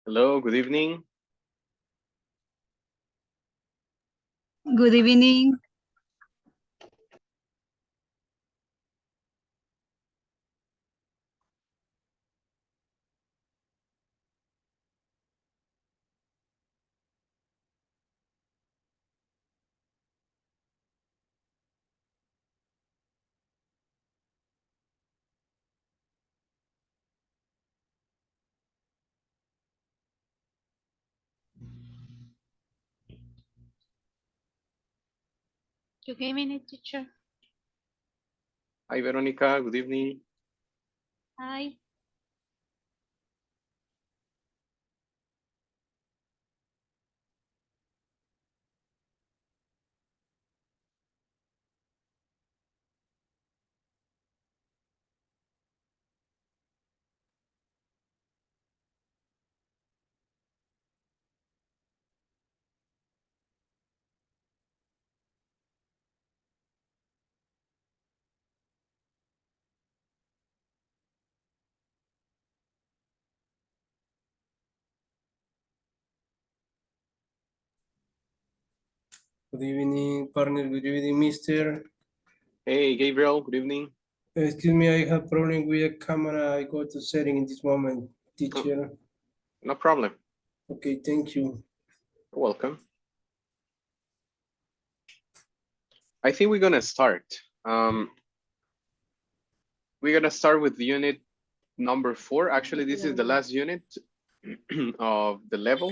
Hello, good evening. Good evening. You gave me a teacher. Hi, Veronica, good evening. Hi. Good evening, partner. Good evening, mister. Hey, Gabriel, good evening. Excuse me, I have problem with the camera. I go to setting in this moment, teacher. No problem. Okay, thank you. You're welcome. I think we're gonna start. We're gonna start with unit number 4. Actually, this is the last unit of the level.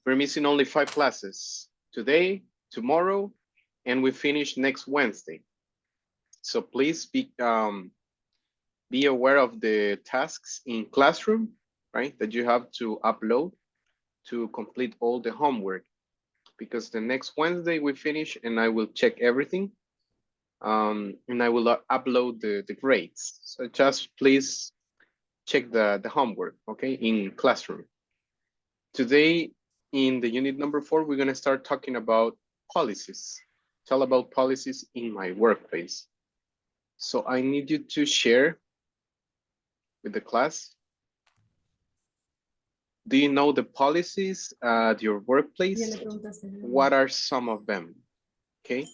We're missing only 5 classes. Today, tomorrow, and we finish next Wednesday. So please be aware of the tasks in classroom, right? That you have to upload to complete all the homework. Because the next Wednesday we finish and I will check everything. And I will upload the grades. So just please check the homework, okay, in classroom. Today, in the unit number 4, we're gonna start talking about policies. It's all about policies in my workplace. So I need you to share with the class. Do you know the policies at your workplace? What are some of them? Okay,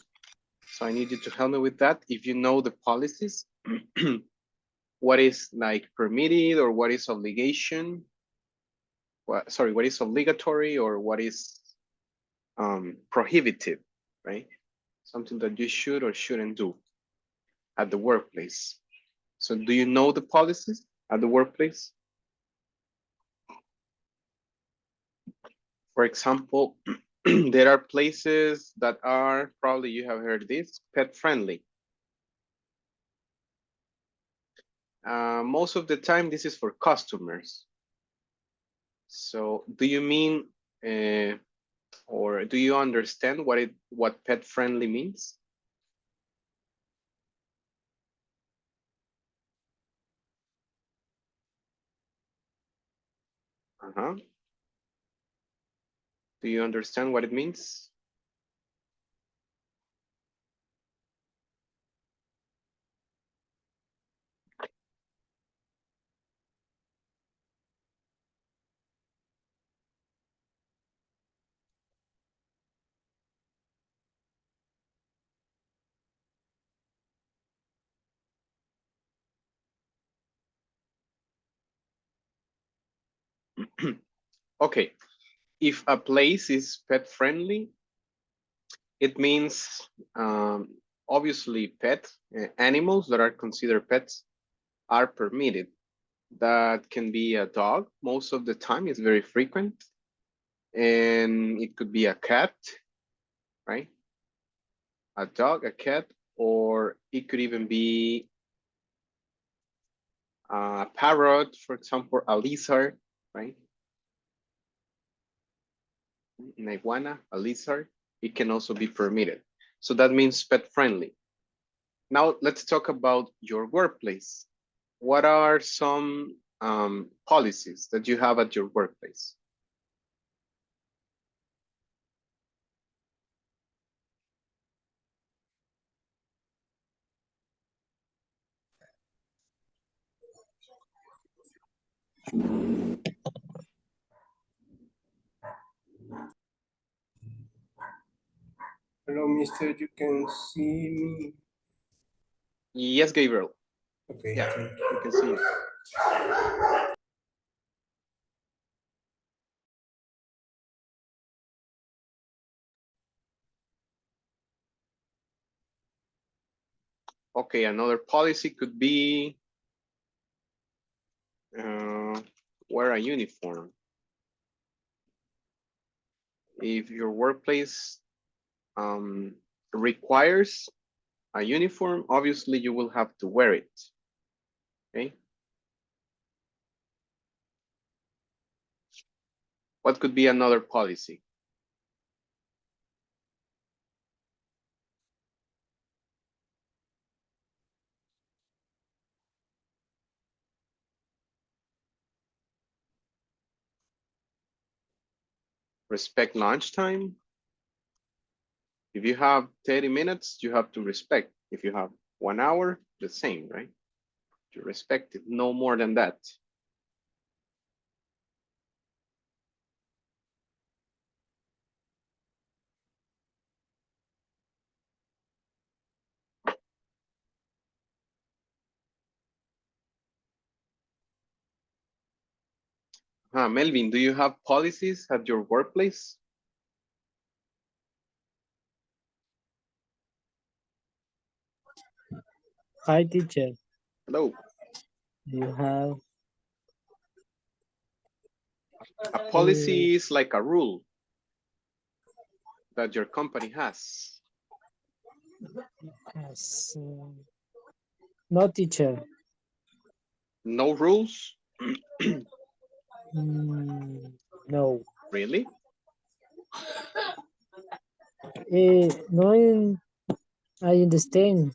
so I need you to help me with that. If you know the policies, what is like permitted or what is obligation? What is obligatory or what is prohibited, right? Something that you should or shouldn't do at the workplace. So do you know the policies at the workplace? For example, there are places that are, probably you have heard this, pet friendly. Most of the time, this is for customers. So do you mean, or do you understand what pet friendly means? Uh-huh. Do you understand what it means? Okay, if a place is pet friendly, it means obviously pet animals that are considered pets are permitted. That can be a dog most of the time, it's very frequent. And it could be a cat, right? A dog, a cat, or it could even be a parrot, for example, a lizard, right? An iguana, a lizard, it can also be permitted. So that means pet friendly. Now let's talk about your workplace. What are some policies that you have at your workplace? Hello, mister, you can see me. Yes, Gabriel. Okay, Yeah, thank we can see you. Okay, another policy could be wear a uniform. If your workplace requires a uniform, obviously you will have to wear it. Okay. What could be another policy? Respect lunchtime. If you have 30 minutes, you have to respect. If you have 1 hour, the same, right? You respect it, no more than that. Melvin, do you have policies at your workplace? Hi, teacher. Hello. You have A policy is like a rule that your company has. yes, no, teacher. No rules? Mm, no. Really? No, I understand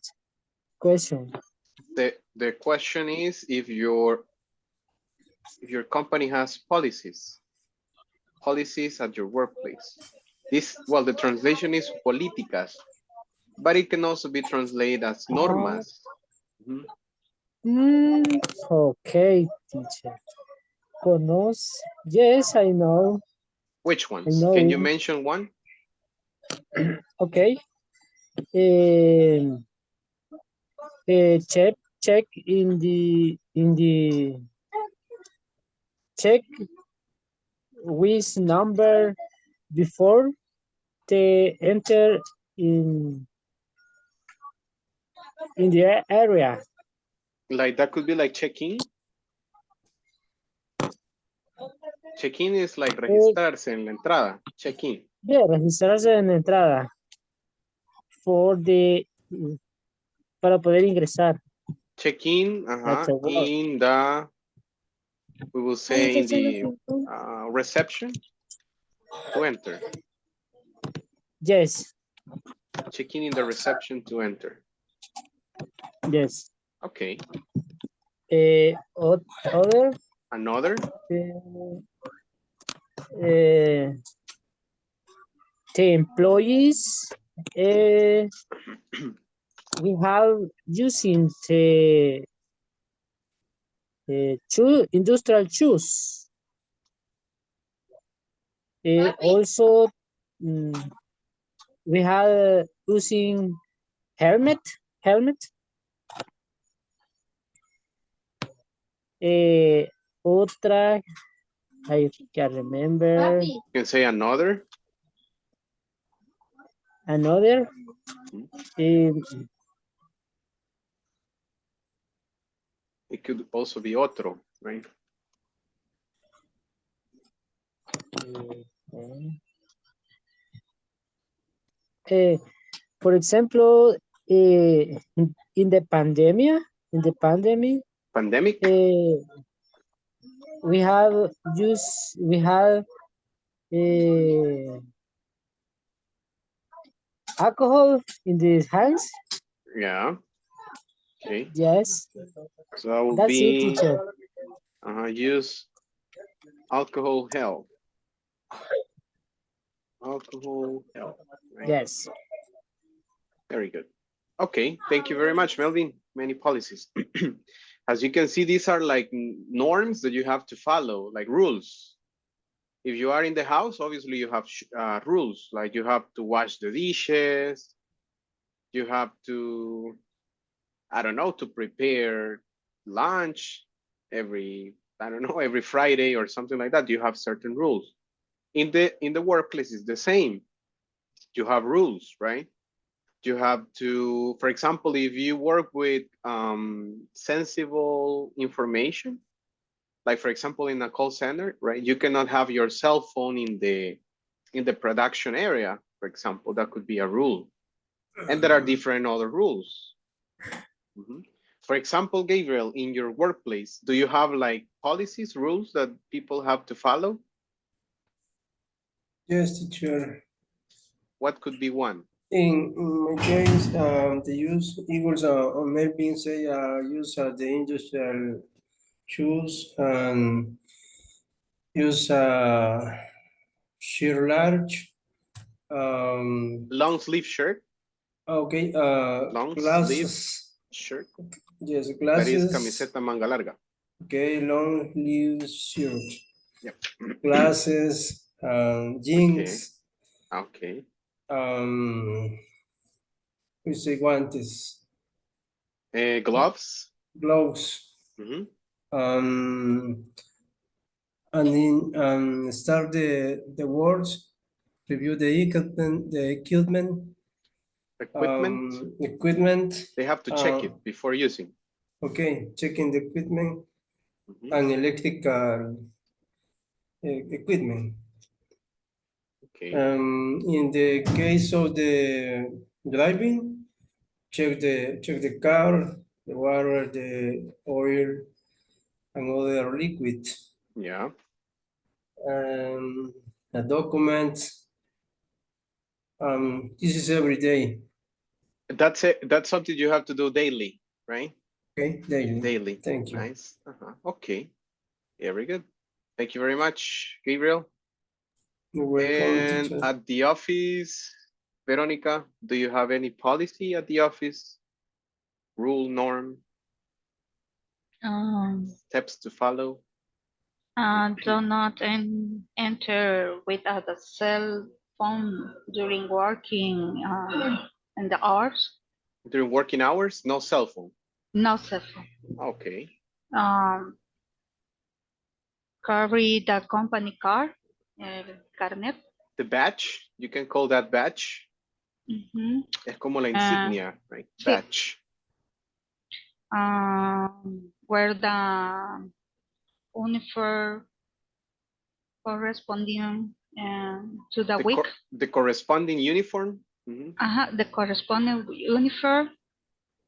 question. The question is if your company has policies at your workplace. This, well, the translation is políticas, but it can also be translated as normas. Mhm. Okay, teacher. Conoce? Yes, I know. Which I ones? Can you know. mention one? Okay. Check check which number before they enter in the area. Like that could be like check-in. Check-in is like registrarse en la entrada. Check-in. Yeah, registrarse en la entrada for the para poder ingresar. Check-in, That's a word. in the, we will say in the reception to enter. Yes, Check-in in the reception to enter. yes. Okay. Other Another? the employees we have using the industrial shoes. Also, we have using helmet. Otra, I can remember You can say another. another. It could also be otro, right? For example, in the pandemic, Pandemic? we have alcohol in the hands. Yeah. Okay. Yes, So that will that's it, be teacher. use alcohol help. Alcohol help. Right? Yes. Very good. Okay, thank you very much, Melvin. Many policies. As you can see, these are like norms that you have to follow, like rules. If you are in the house, obviously you have rules, like you have to wash the dishes, you have to, I don't know, to prepare lunch every, I don't know, every Friday or something like that. You have certain rules. In the workplace, it's the same. You have rules, right? You have to, for example, if you work with sensible information, like for example in a call center, right? You cannot have your cell phone in the production area, for example. That could be a rule. And there are different other rules. Mhm. For example, Gabriel, in your workplace, do you have like policies, rules that people have to follow? Yes, teacher. What could be one? In my case, the use equals on maybe say use the industrial shoes and use sheer large. Long sleeve shirt, Okay, long sleeve glasses. shirt. Yes, That is glasses. camiseta manga larga. Okay, long sleeve shirt. Yep. Glasses, Okay. jeans, Okay. we say guantes, Gloves. gloves, Mhm. and then start the words, review the Equipment. equipment, They have to check it before using. okay, checking the equipment Mhm. and electrical equipment. Okay. In the case of the driving, check the car, the water, the oil, and other liquid. Yeah. The documents. This is every day. That's it. That's something you have to do daily, right? Okay, daily. Daily. Thank you. Nice. Okay. Very good. Thank you very much, Gabriel. You're welcome, And teacher. at the office, Veronica, do you have any policy at the office? Rule, norm, steps to follow? Do not enter without a cell phone during working in the hours. During working hours, no cell phone. No cell phone. Okay. Carry the company car, carnet. The badge, you can call that badge. Mhm. Es como la insignia, right? Sí. Badge. Wear the uniform corresponding to the week. The corresponding uniform. Mhm. The corresponding uniform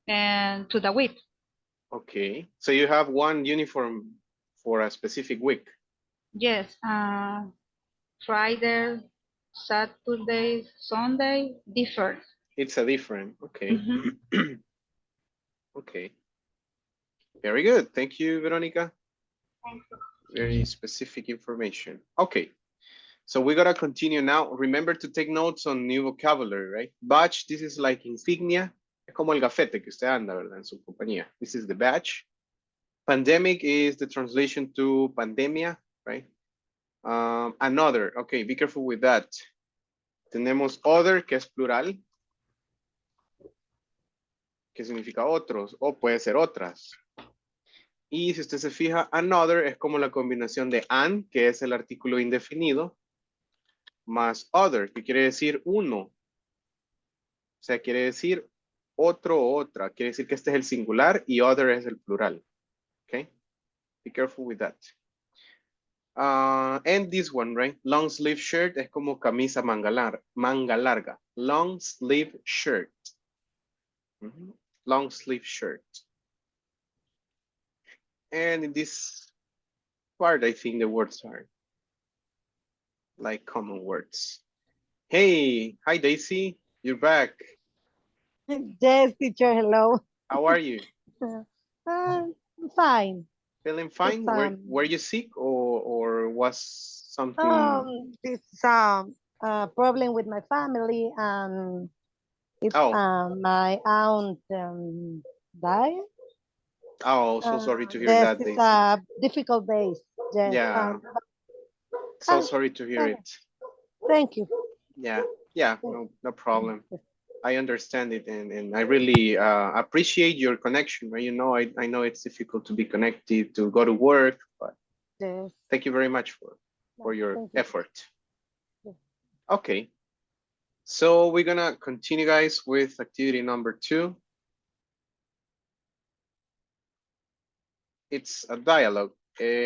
and to the week. Okay. So you have one uniform for a specific week. Yes. Friday, Saturday, Sunday, different. It's a different. Okay. Mhm. Okay. Very good. Thank you, Veronica. Thank you. Very specific information. Okay. So we gotta continue now. Remember to take notes on new vocabulary, right? Badge, this is like insignia. Es como el gafete que usted anda, ¿verdad? En su compañía. This is the badge. Pandemic is the translation to pandemia, right? Another, okay, be careful with that. Tenemos other, que es plural, que significa otros, o puede ser otras. Y si usted se fija, another es como la combinación de an, que es el artículo indefinido, más other, que quiere decir uno. O sea, quiere decir otro o otra. Quiere decir que este es el singular y other es el plural. Okay? Be careful with that. And this one, right? Long sleeve shirt es como camisa manga larga. Long sleeve shirt. Long sleeve shirt. And in this part, I think the words are like common words. Hey, hi Daisy, you're back. Yes, teacher, hello. How are you? Fine. Feeling fine? It's, Were you sick or was something? It's problem with my family and it's Oh. my aunt died. Oh, so sorry to hear Yes, that, it's Daisy. difficult days. Yes. Yeah. So Oh, sorry to hear oh. it. Thank you. Yeah, no problem. I understand it, and I really appreciate your connection. Right? You know, I know it's difficult to be connected, to go to work, but Yes. thank you very much for your Thank you. effort. Yeah. Okay, so we're gonna continue, guys, with activity number 2. It's a dialogue.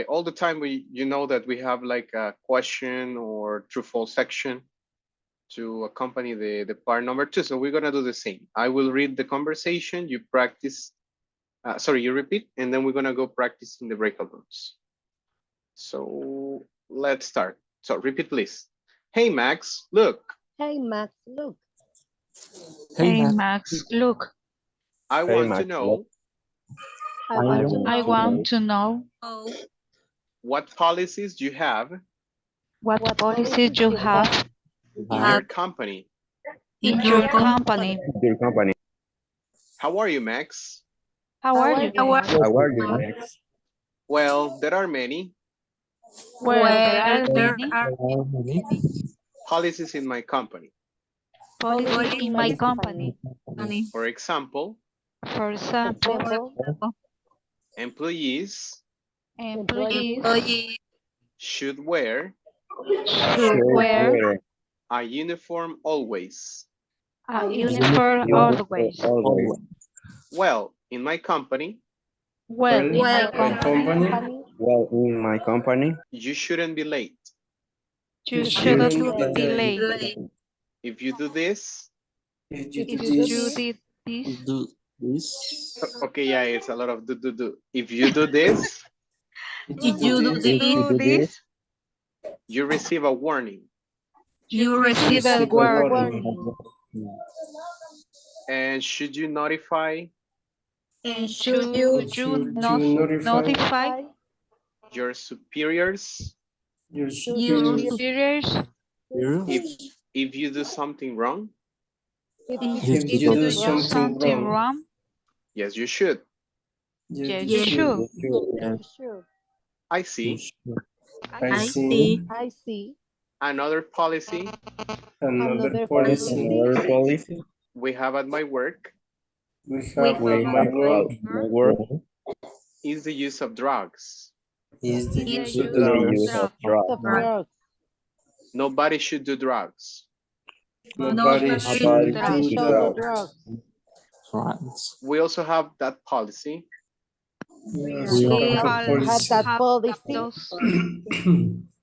All the time you know that we have like a question or true false section to accompany the part number 2. So we're gonna do the same. I will read the conversation, you practice, you repeat, and then we're gonna go practice in the breakout rooms. So let's start. So repeat, please. Hey, Max, look, Hey, Max, look. Hey, Max, look, I Hey, want to Max, know I want to I know want to know what policies you have what policies you have in your company. in your company. your company. How How are you, Max? are you? Max? How are you, Max? Well, there are many Well, there are many policies in my company. policies in my company. For example, For example, Example, employees employees should wear should wear a uniform always. a uniform always. Always. Well, in my company, Well, in my my company, company, Well, in my company, you shouldn't be late. you you shouldn't shouldn't be be late. If you do this, if you do If you this, did this, Do this. okay, yeah, it's a lot of do. If you do this, if If you do if you do this, you receive a warning. you receive a receive a word. warning. And should you notify And should you should not you notify notify your superiors your your superiors superiors Here. if you do something wrong? If if if you you do do something wrong? wrong? Yes, you should. Yes, You you should. should. you should. I see. I see I see Another policy another policy another policy we have at my work we We have we in my have work at my work is the use of drugs. is the is the use of use the of drugs. use of drugs. of drugs. drugs. Nobody should do drugs. Nobody should should do do Show the drugs. drugs. France. We also have that policy We We also have a Also have policy. that policy. those.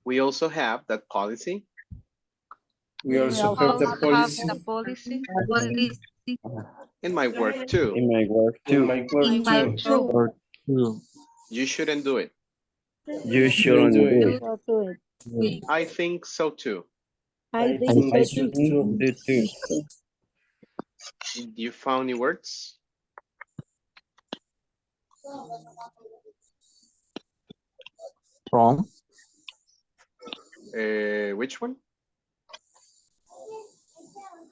we also have that policy We also also have the Have policy the policy in my work too. In my work in too. my work too. too. Or two. You shouldn't do it. You shouldn't do it. Go to it. I think so too. I I think think I so so too. think too. do too. You found new words? From. Which one?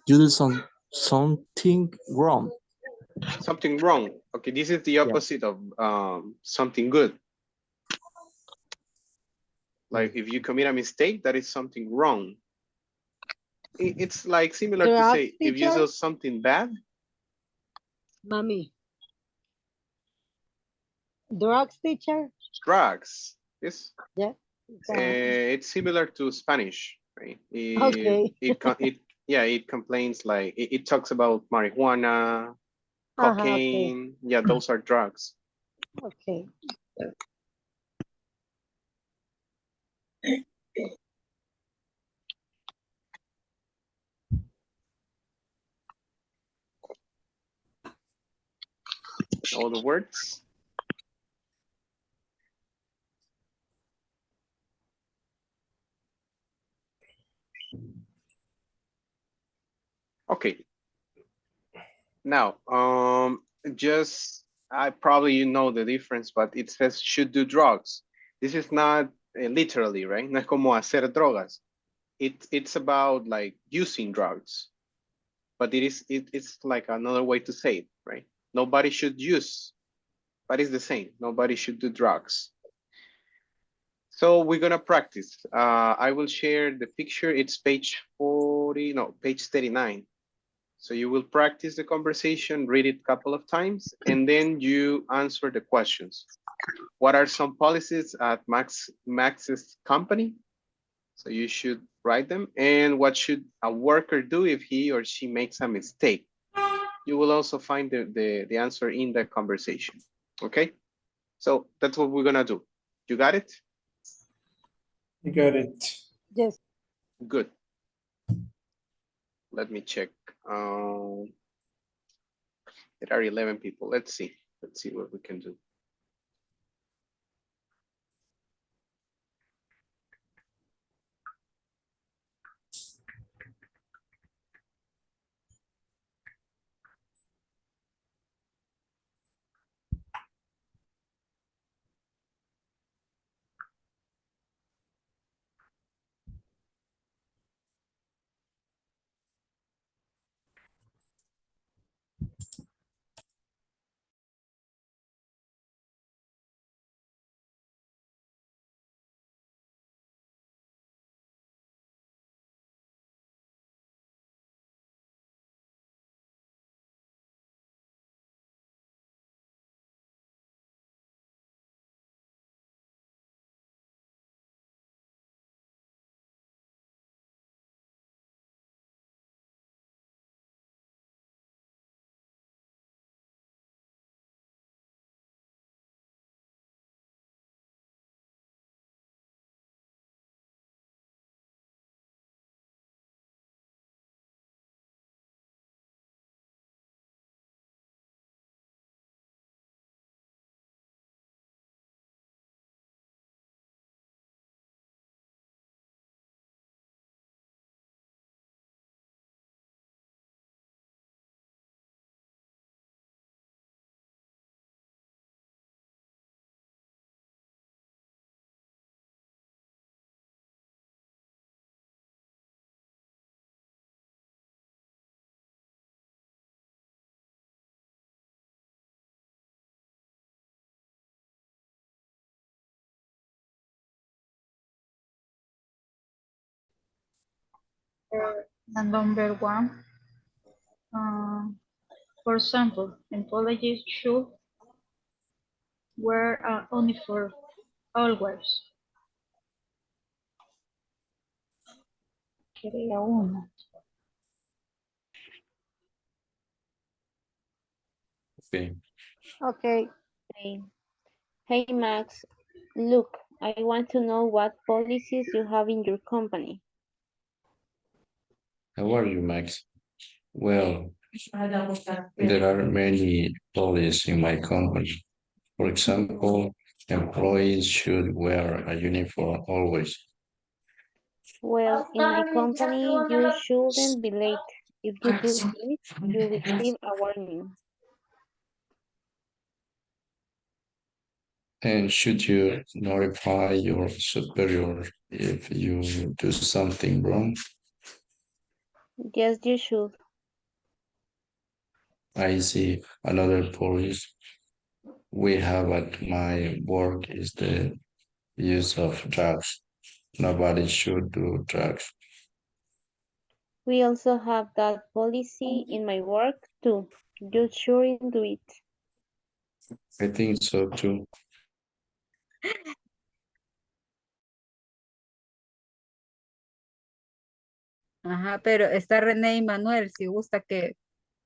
You do something wrong. Something wrong. Okay, this is the opposite of something good. Like if you commit a mistake, that is something wrong. It's like similar to Drugs, say if you teacher? do something bad, Mommy. Drugs, teacher? drugs. Yes. Yeah. It's similar to Spanish, right? Okay. It complains like it talks about marijuana, Okay. cocaine. Yeah, those are drugs. Okay. All the words. Okay. Now, just I probably you know the difference, but it says should do drugs. This is not literally, right? No es como hacer drogas. It's about like using drugs, but it's like another way to say it, right? Nobody should use, but it's the same. Nobody should do drugs. So we're gonna practice. I will share the picture. It's page 40, no, page 39. So you will practice the conversation, read it a couple of times, and then you answer the questions. What are some policies at Max's company? So you should write them. And what should a worker do if he or she makes a mistake? You will also find the answer in the conversation. Okay? So that's what we're gonna do. You got it? You got it. Yes. Good. Let me check. There are 11 people. Let's see. Let's see what we can do. And number one, for example, employees should wear a uniform always. Crea uno. Okay. Okay. Okay. Hey Max, look, I want to know what policies you have in your company. How are you, Max? Well, there are many policies in my company. For example, employees should wear a uniform always. Well, in my company, you shouldn't be late. If you do this, you receive a warning. And should you notify your superior if you do something wrong? Yes, you should. I see another policy we have at my work is the use of drugs. Nobody should do drugs. We also have that policy in my work too. You shouldn't do it. I think so too. Ajá, pero está René y Manuel, si gusta que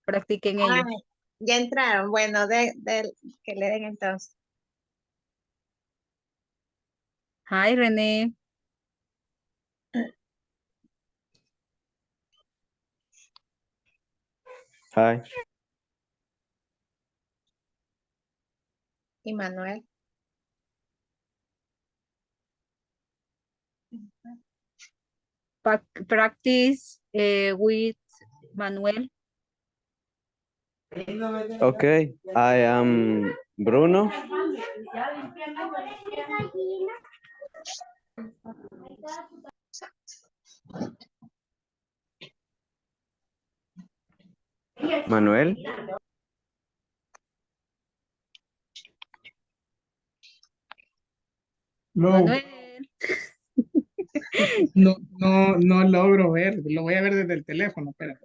practiquen Ah, ellos. ya entraron. Bueno, que le den entonces. Hi, René. Hi. Y Manuel. Practice with Manuel. Okay, I am Bruno. Manuel. No. Manuel. No logro ver. Lo voy a ver desde el teléfono, espera.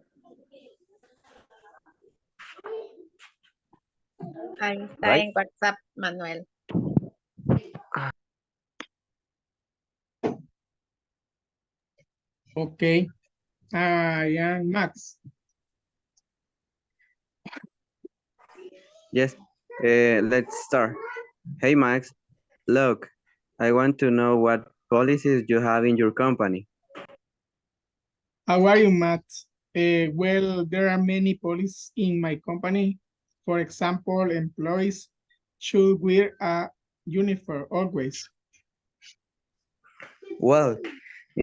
Ahí está Right? en WhatsApp, Manuel. Ok. Ya, Max. Yes. Let's start. Hey, Max. Look, I want to know what policies you have in your company. How are you, Matt? Well, there are many policies in my company. For example, employees should wear a uniform always. Well,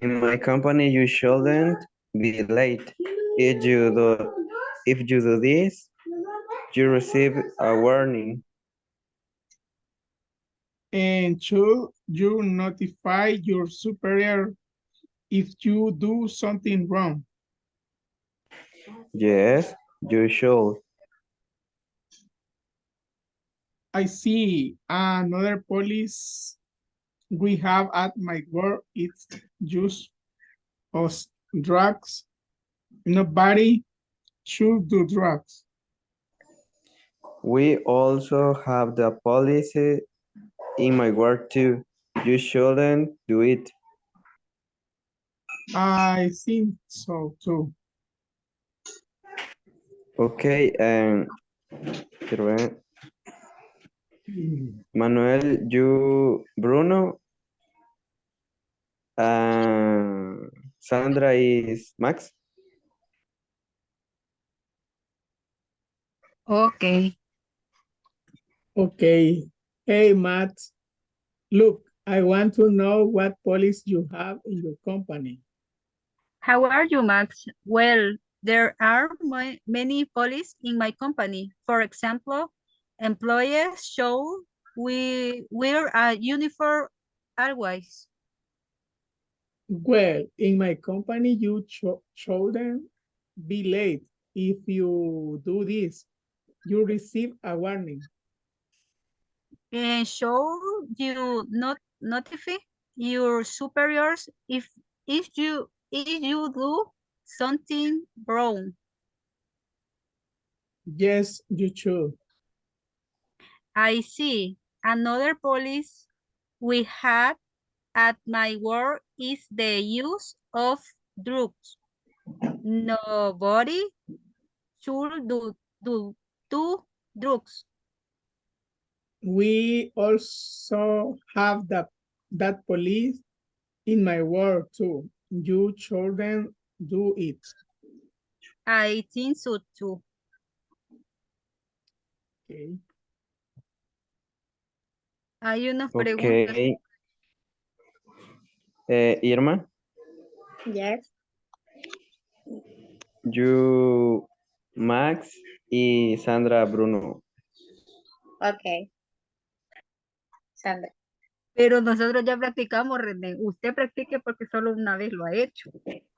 in my company, you shouldn't be late. If you do this, you receive a warning. And should you notify your superior if you do something wrong? Yes, you should. I see another police we have at my work is use of drugs. Nobody should do drugs. We also have the policy in my work too. You shouldn't do it. I think so too. Okay, quiero ver. Manuel, you, Bruno, Sandra is Max. Okay. Okay. Hey, Matt. Look, I want to know what policy you have in your company. How are you, Max? Well, there are many policies in my company. For example, employees should we wear a uniform always. Well, in my company, you shouldn't be late. If you do this, you receive a warning. And should you not notify your superiors if you do something wrong. Yes, you should. I see. Another policy we have at my work is the use of drugs. Nobody should do drugs. We also have that police in my work too. You shouldn't do it. I think so too. Okay. Hay unas preguntas. Okay. Irma, Yes. you, Max y Sandra Bruno. Ok. Sandra. Pero nosotros ya practicamos, René. Usted practique porque solo una vez lo ha hecho.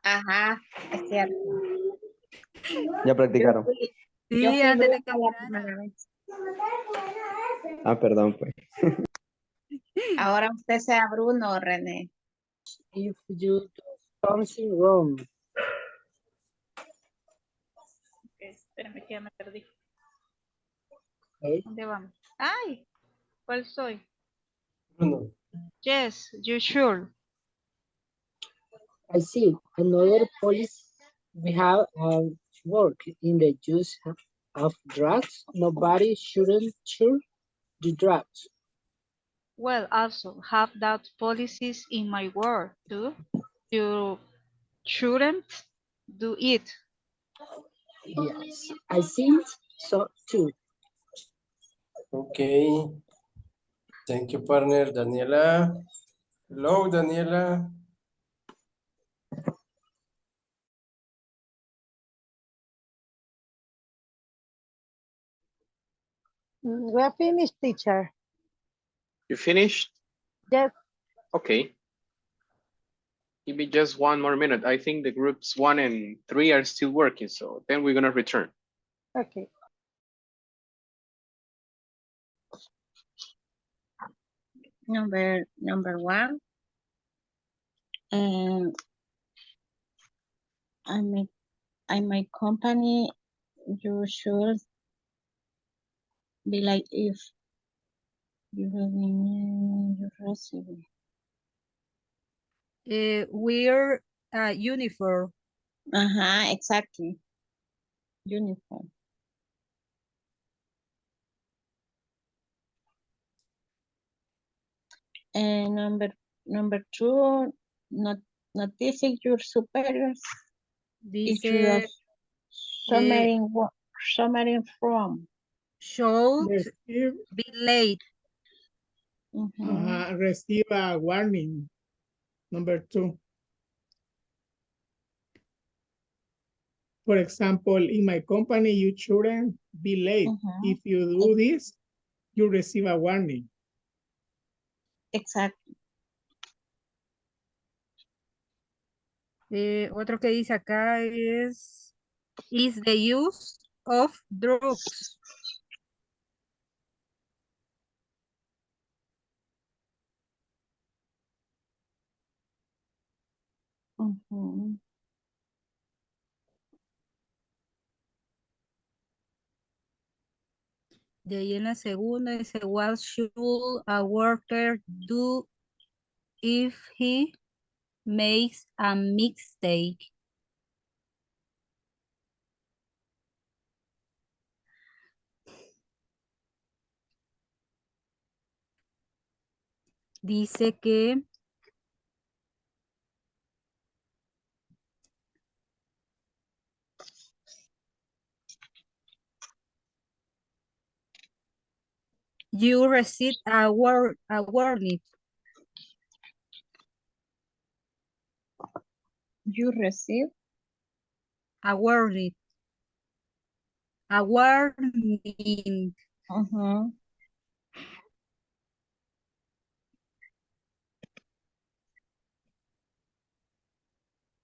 Ajá, es cierto. Ya Yo practicaron. fui, yo Sí, fui antes de bruta que la mirara. primera vez. Ah, perdón, pues. Ahora usted sea Bruno o René. If you do something wrong, Espérame que ya me perdí. okay? ¿Dónde vamos? Ay, ¿cuál soy? Bruno. Yes, you should. I see. Another policy we have work in the use of drugs. Nobody shouldn't do drugs. Well, also have that policies in my work too. You shouldn't do it. Yes, I think so too. Okay. Thank you, partner. Daniela. Hello, Daniela. We're finished, teacher. You finished? Yes. Okay. Give me just one more minute. I think the groups 1 and 3 are still working, so then we're gonna return. Okay. Number one. And I my company, you should be like if you have been you receive. Wear a uniform. Exactly. Uniform. And number two, not notify your superiors if you are Dice, summering from. should Receive, be late. receive a warning. Number 2. For example, in my company, you shouldn't be late. If you do this, you receive a warning. Exactly. Otro que dice acá es the use of drugs. De ahí en la segunda dice, what should a worker do if he makes a mistake? Dice que you receive a warning. You receive A warning. A warning.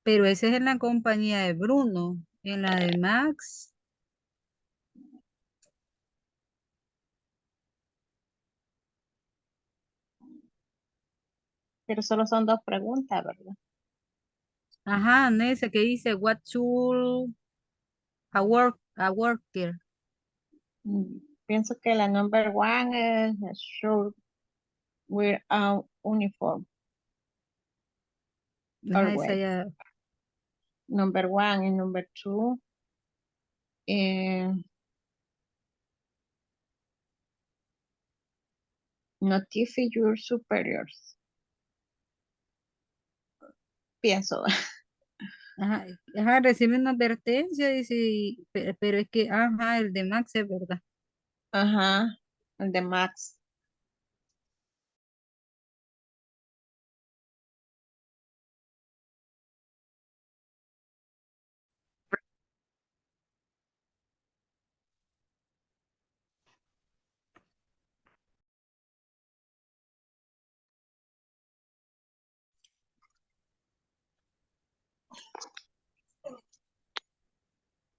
Pero ese es en la compañía de Bruno. En la de Max. Pero solo son dos preguntas, ¿verdad? Ajá, en ese que dice, what should a worker? Pienso que la number one es should wear a uniform. Ajá, esa Always. ya. Number one and number two. Notify your superiors. Pienso. Ajá, ajá, recibe una advertencia, dice, pero es que, ajá, el de Max es verdad. Ajá. El de Max.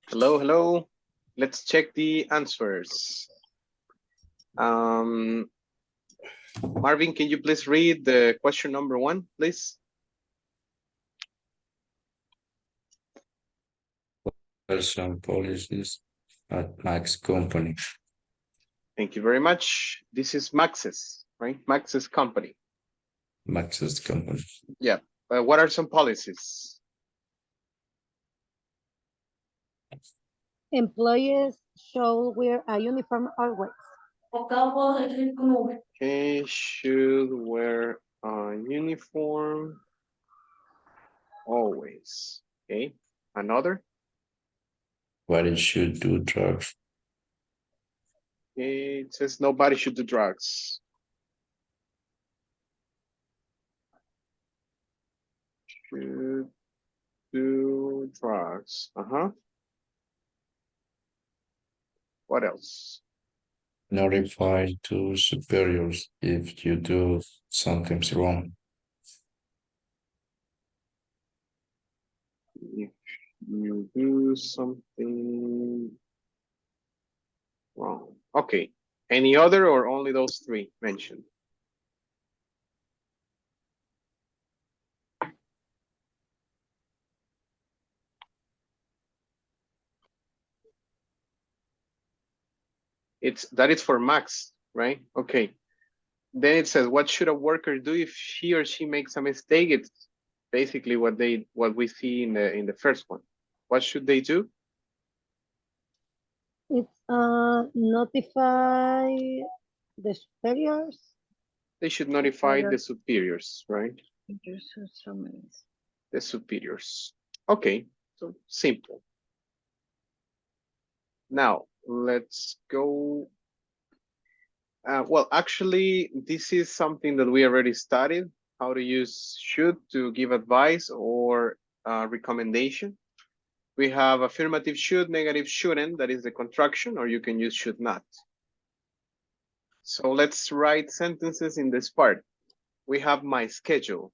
Hello, hello. Let's check the answers. Marvin, can you please read the question number 1, please? Some policies at Max company. Thank you very much. This is Max's, right? Max's company. Max's company. Yeah. What are some policies? Employees should wear a uniform always. Okay, should wear a uniform always. Okay, another? What should do drugs? Okay, it says nobody should do drugs. Should do drugs. Uh-huh. What else? Notify to superiors if you do something wrong. If you do something wrong. Okay. Any other or only those three mentioned? That is for Max, right? Okay. Then it says, what should a worker do if he or she makes a mistake? It's basically what we see in the first one. What should they do? It's notify the superiors. They should notify the superiors, right? Summaries. The superiors. Okay, so simple. Now let's go. Well, actually, this is something that we already studied, how to use should to give advice or recommendation. We have affirmative should, negative shouldn't, that is the contraction, or you can use should not. So let's write sentences in this part. We have my schedule.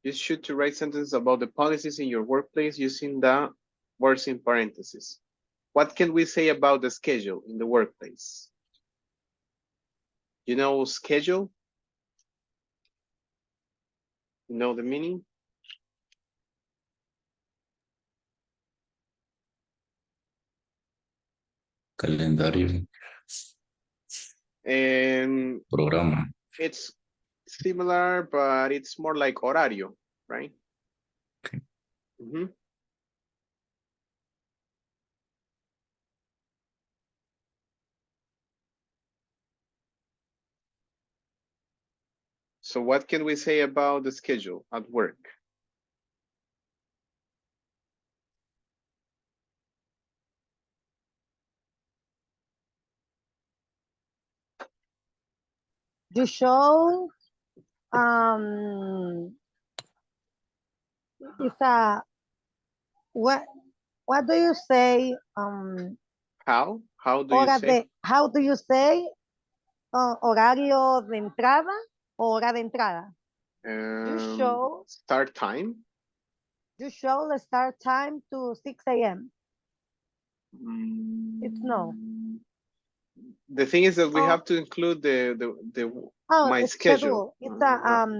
You should to write sentences about the policies in your workplace using the words in parentheses. What can we say about the schedule in the workplace? You know schedule? You know the meaning? Calendario, And programa. it's similar, but it's more like horario, right? Okay. Mhm. So what can we say about the schedule at work? You show it's a what do you say How? How do you say? how do you say horario de entrada o hora de entrada? Start time. You show the start time to 6 a.m. It's no. The thing is that we have to include my schedule. It's a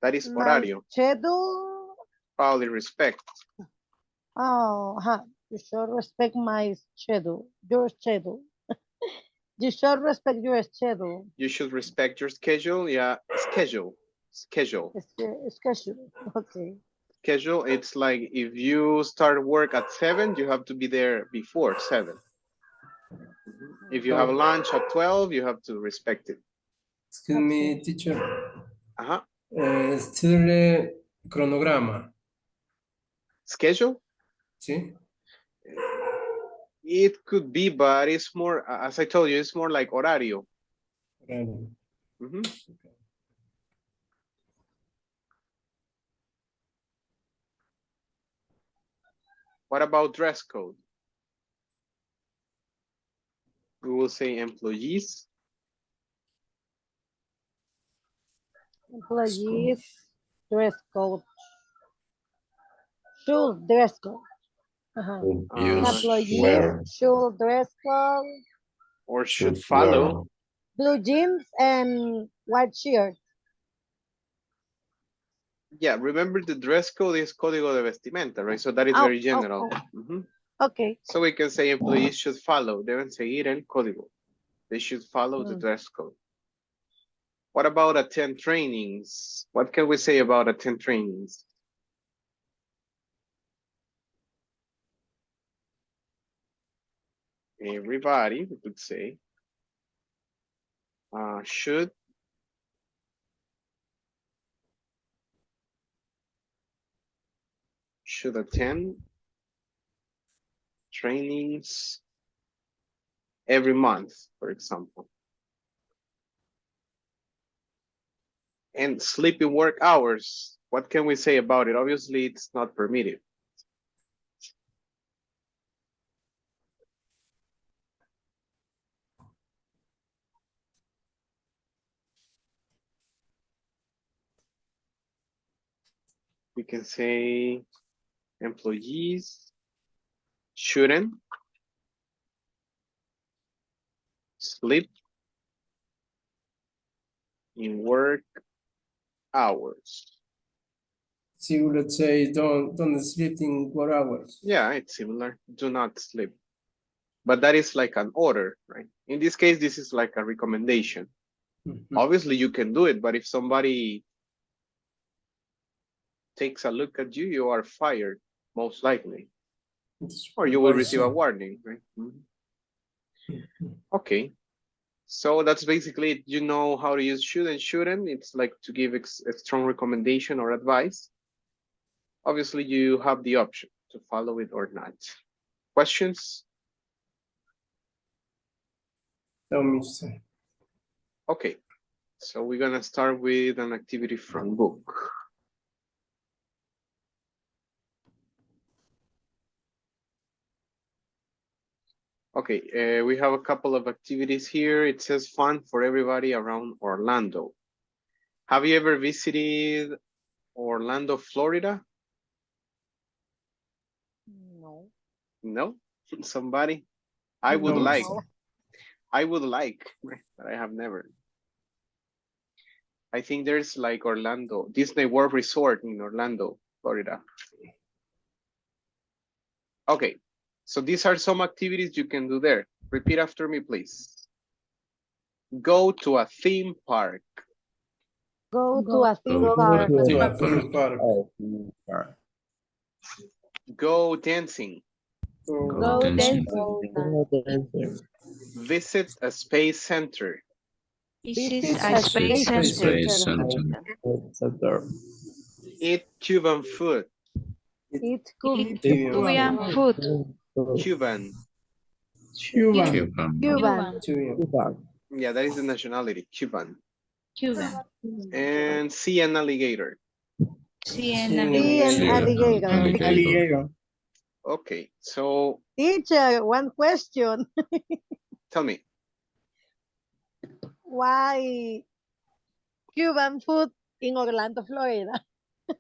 that is my horario. schedule. Probably respect. You should respect my schedule. Your schedule. You should respect your schedule. You should respect your schedule. Yeah, schedule. Schedule. Okay. Schedule. It's like if you start work at 7, you have to be there before 7. If you have lunch at 12, you have to respect it. Excuse me, teacher. Uh-huh. Still cronograma. Schedule? Sí. It could be, but it's more, as I told you, it's more like horario. What about dress code? We will say employees. Employees dress code. Should dress code. Employees should dress code. Or should follow. Blue jeans and white shirt. Yeah, remember the dress code is código de vestimenta, right? So that is very general. Okay. So we can say employees should follow. Deben seguir el código. They should follow the dress code. What about attend trainings? What can we say about attend trainings? Everybody, we could say, should attend trainings every month, for example. And sleeping work hours, what can we say about it? Obviously, it's not permitted. We can say employees shouldn't sleep in work hours. So let's say don't sleep in 4 hours. Yeah, it's similar. Do not sleep. but that is like an order, right? In this case, this is like a recommendation. Obviously, you can do it, but if somebody takes a look at you, you are fired, most likely. Or you will receive a warning, right? Okay. So that's basically it. You know how to use should and shouldn't. It's like to give a strong recommendation or advice. Obviously, you have the option to follow it or not. Questions? No, mister. Okay. So we're going to start with an activity from book. Okay, we have a couple of activities here. It says fun for everybody around Orlando. Have you ever visited Orlando, Florida? No. No? Somebody? I would No, like. mister. I would like, but I have never. I think there's like Orlando, Disney World Resort in Orlando, Florida. Okay, so these are some activities you can do there. Repeat after me, please. Go to a theme park. Go to a theme Go park. To to a theme park. Go dancing. Go dancing. dancing. Visit a space center. Visit Visit a a space space center. Space center. Center. Eat Cuban food. Eat Eat Cuban Korean food. food. Cuban. Cuban. Cuban. Cuban. Yeah, that is the nationality, Cuban. Cuban. And see an alligator. See an See an alligator. alligator. Alligator. Okay, so Teacher, one question. tell me. Why Cuban food in Orlando, Florida? It's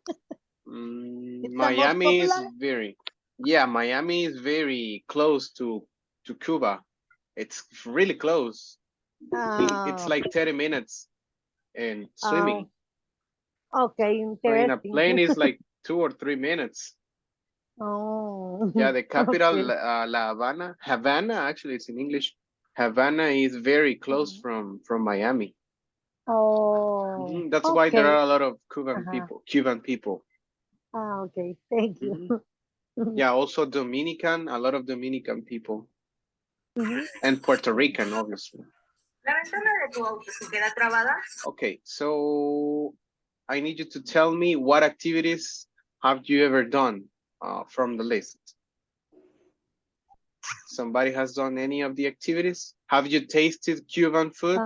the most Miami is popular? very, yeah, Miami is very close to Cuba. It's really close. It's Oh, like 30 minutes and swimming. okay, So in a interesting. plane is like 2 or 3 minutes. Oh, Yeah, the capital, okay. La Habana, Havana, actually it's in English. Havana is very close from Miami. Oh, That's why there okay. are a lot of Uh-huh. Cuban people. Ah, okay, thank you. Yeah, also Dominican, a lot of Dominican people. Mhm. And Puerto Rican, obviously. Okay, so I need you to tell me what activities have you ever done from the list? Somebody has done any of the activities? Have you tasted Cuban food?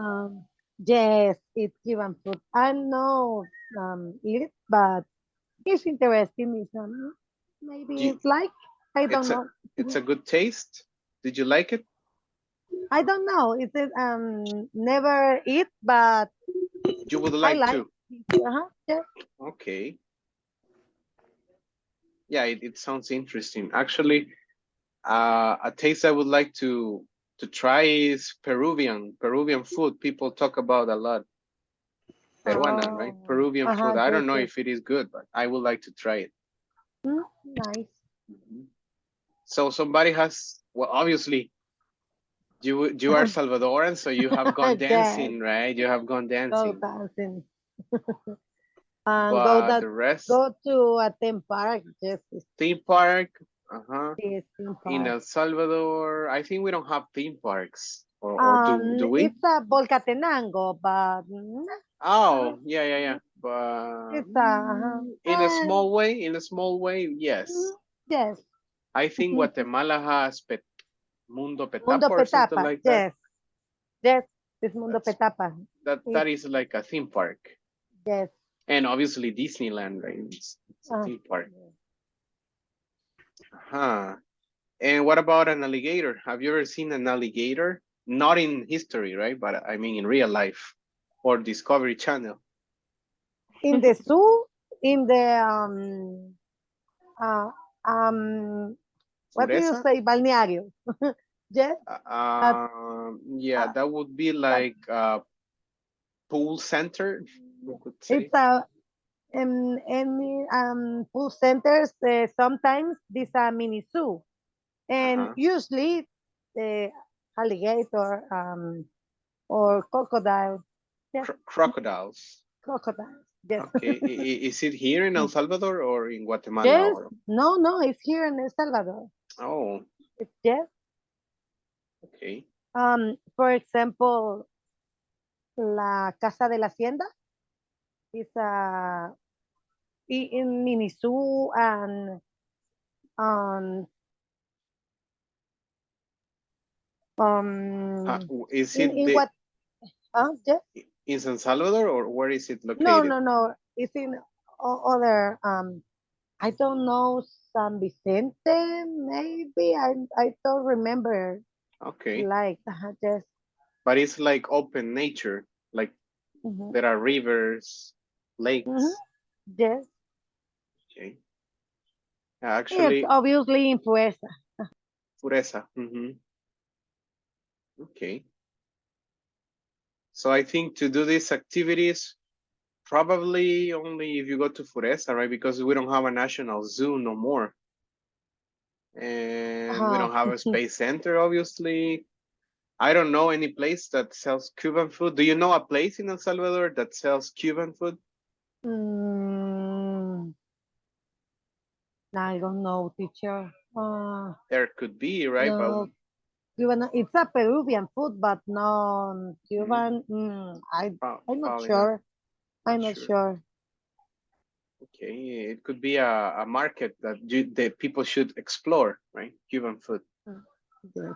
Yes, it's Cuban food. I know eat it, but it's interesting. It's, maybe You- it's like, I don't It's a know. it's a good taste. Did you like it? I don't know. It's never eat, but You would I like like. to. Yeah. Okay. Yeah, it sounds interesting. Actually, a taste I would like to try is Peruvian food. People talk about a lot. Peruana, right? Oh, Peruvian food. I yes, don't know yes. if it is good, but I would like to try it. Nice. So somebody has, well, obviously you are Salvadoran, so you have gone Yes, dancing, right? You have gone go dancing. dancing. But the rest, go to a theme park. Yes, theme park, yes, theme in park. El Salvador, I think we don't have theme parks, or do we? It's a Volcatenango, but Oh, yeah. But it's a in a small way, yes. yes. I think Guatemala has Mundo Mundo Petapa or something Petapa. like that. Yes, it's Mundo Petapa. That is like a theme park. Yes. And obviously Disneyland, right? It's a theme park. And what about an alligator? Have you ever seen an alligator? Not in history, right? But I mean in real life or Discovery Channel. In the zoo, in the what do you Pureza? say, balneario? Yes. Yeah, that would be like a pool center, we could say. It's a any pool centers. Sometimes this a mini zoo, and usually the alligator or crocodile. Yes, Crocodiles. crocodiles. Yes. Okay. Is it here in El Salvador or in Guatemala? Yes. Or... No, it's here in El Salvador. Oh, Yes. okay. For example, La Casa de la Hacienda is a in mini zoo and um Is it in what yes? in San Salvador or where is it No, located? no. It's in other I don't know, San Vicente, maybe. I don't remember. Okay. Like yes. But it's like open nature, like there are rivers, lakes. Yes. Okay. It's Actually, obviously in Fuerza. Pureza. Okay. So I think to do these activities, probably only if you go to Pureza, right? Because we don't have a national zoo no more. And we don't have a space center, obviously. I don't know any place that sells Cuban food. Do you know a place in El Salvador that sells Cuban food? I don't know, teacher. There could be, right? No, Cuban, it's a Peruvian food, but no Cuban. I'm not probably sure. I'm not not sure. sure. Okay, it could be a market that that people should explore, right? Cuban food. Yes.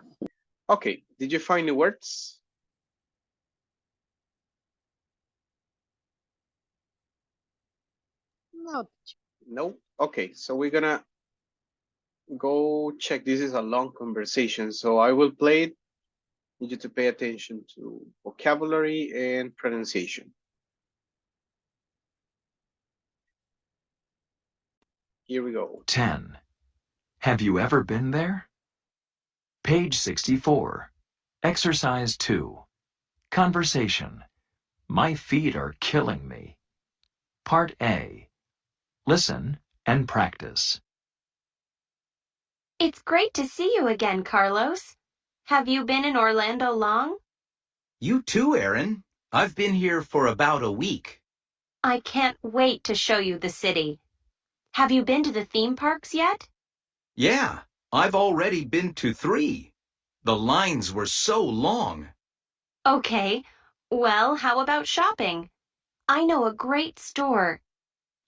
Okay, did you find the words? No. No. Okay, so we're gonna go check. This is a long conversation, so I will play it. Need you to pay attention to vocabulary and pronunciation. Here we go. 10. Have you ever been there? Page 64. Exercise 2. Conversation. My feet are killing me. Part A. Listen and practice. It's great to see you again, Carlos. Have you been in Orlando long? You too, Erin. I've been here for about a week. I can't wait to show you the city. Have you been to the theme parks yet? Yeah, I've already been to 3. The lines were so long. Okay. Well, how about shopping? I know a great store.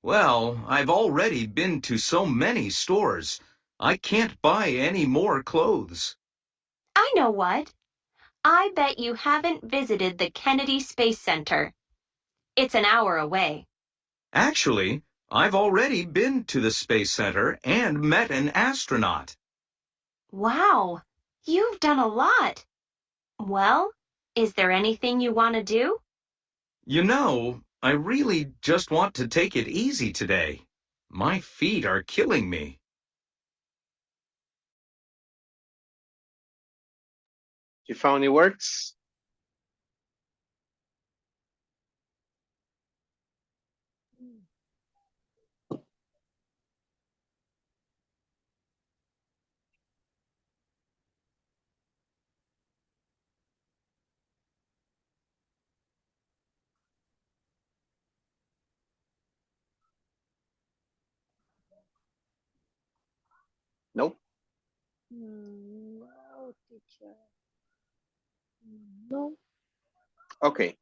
Well, I've already been to so many stores. I can't buy any more clothes. I know what. I bet you haven't visited the Kennedy Space Center. It's an hour away. Actually, I've already been to the Space Center and met an astronaut. Wow, you've done a lot. Well, is there anything you want to do? You know, I really just want to take it easy today. My feet are killing me. You found any words? Nope. No, teacher. No. Okay.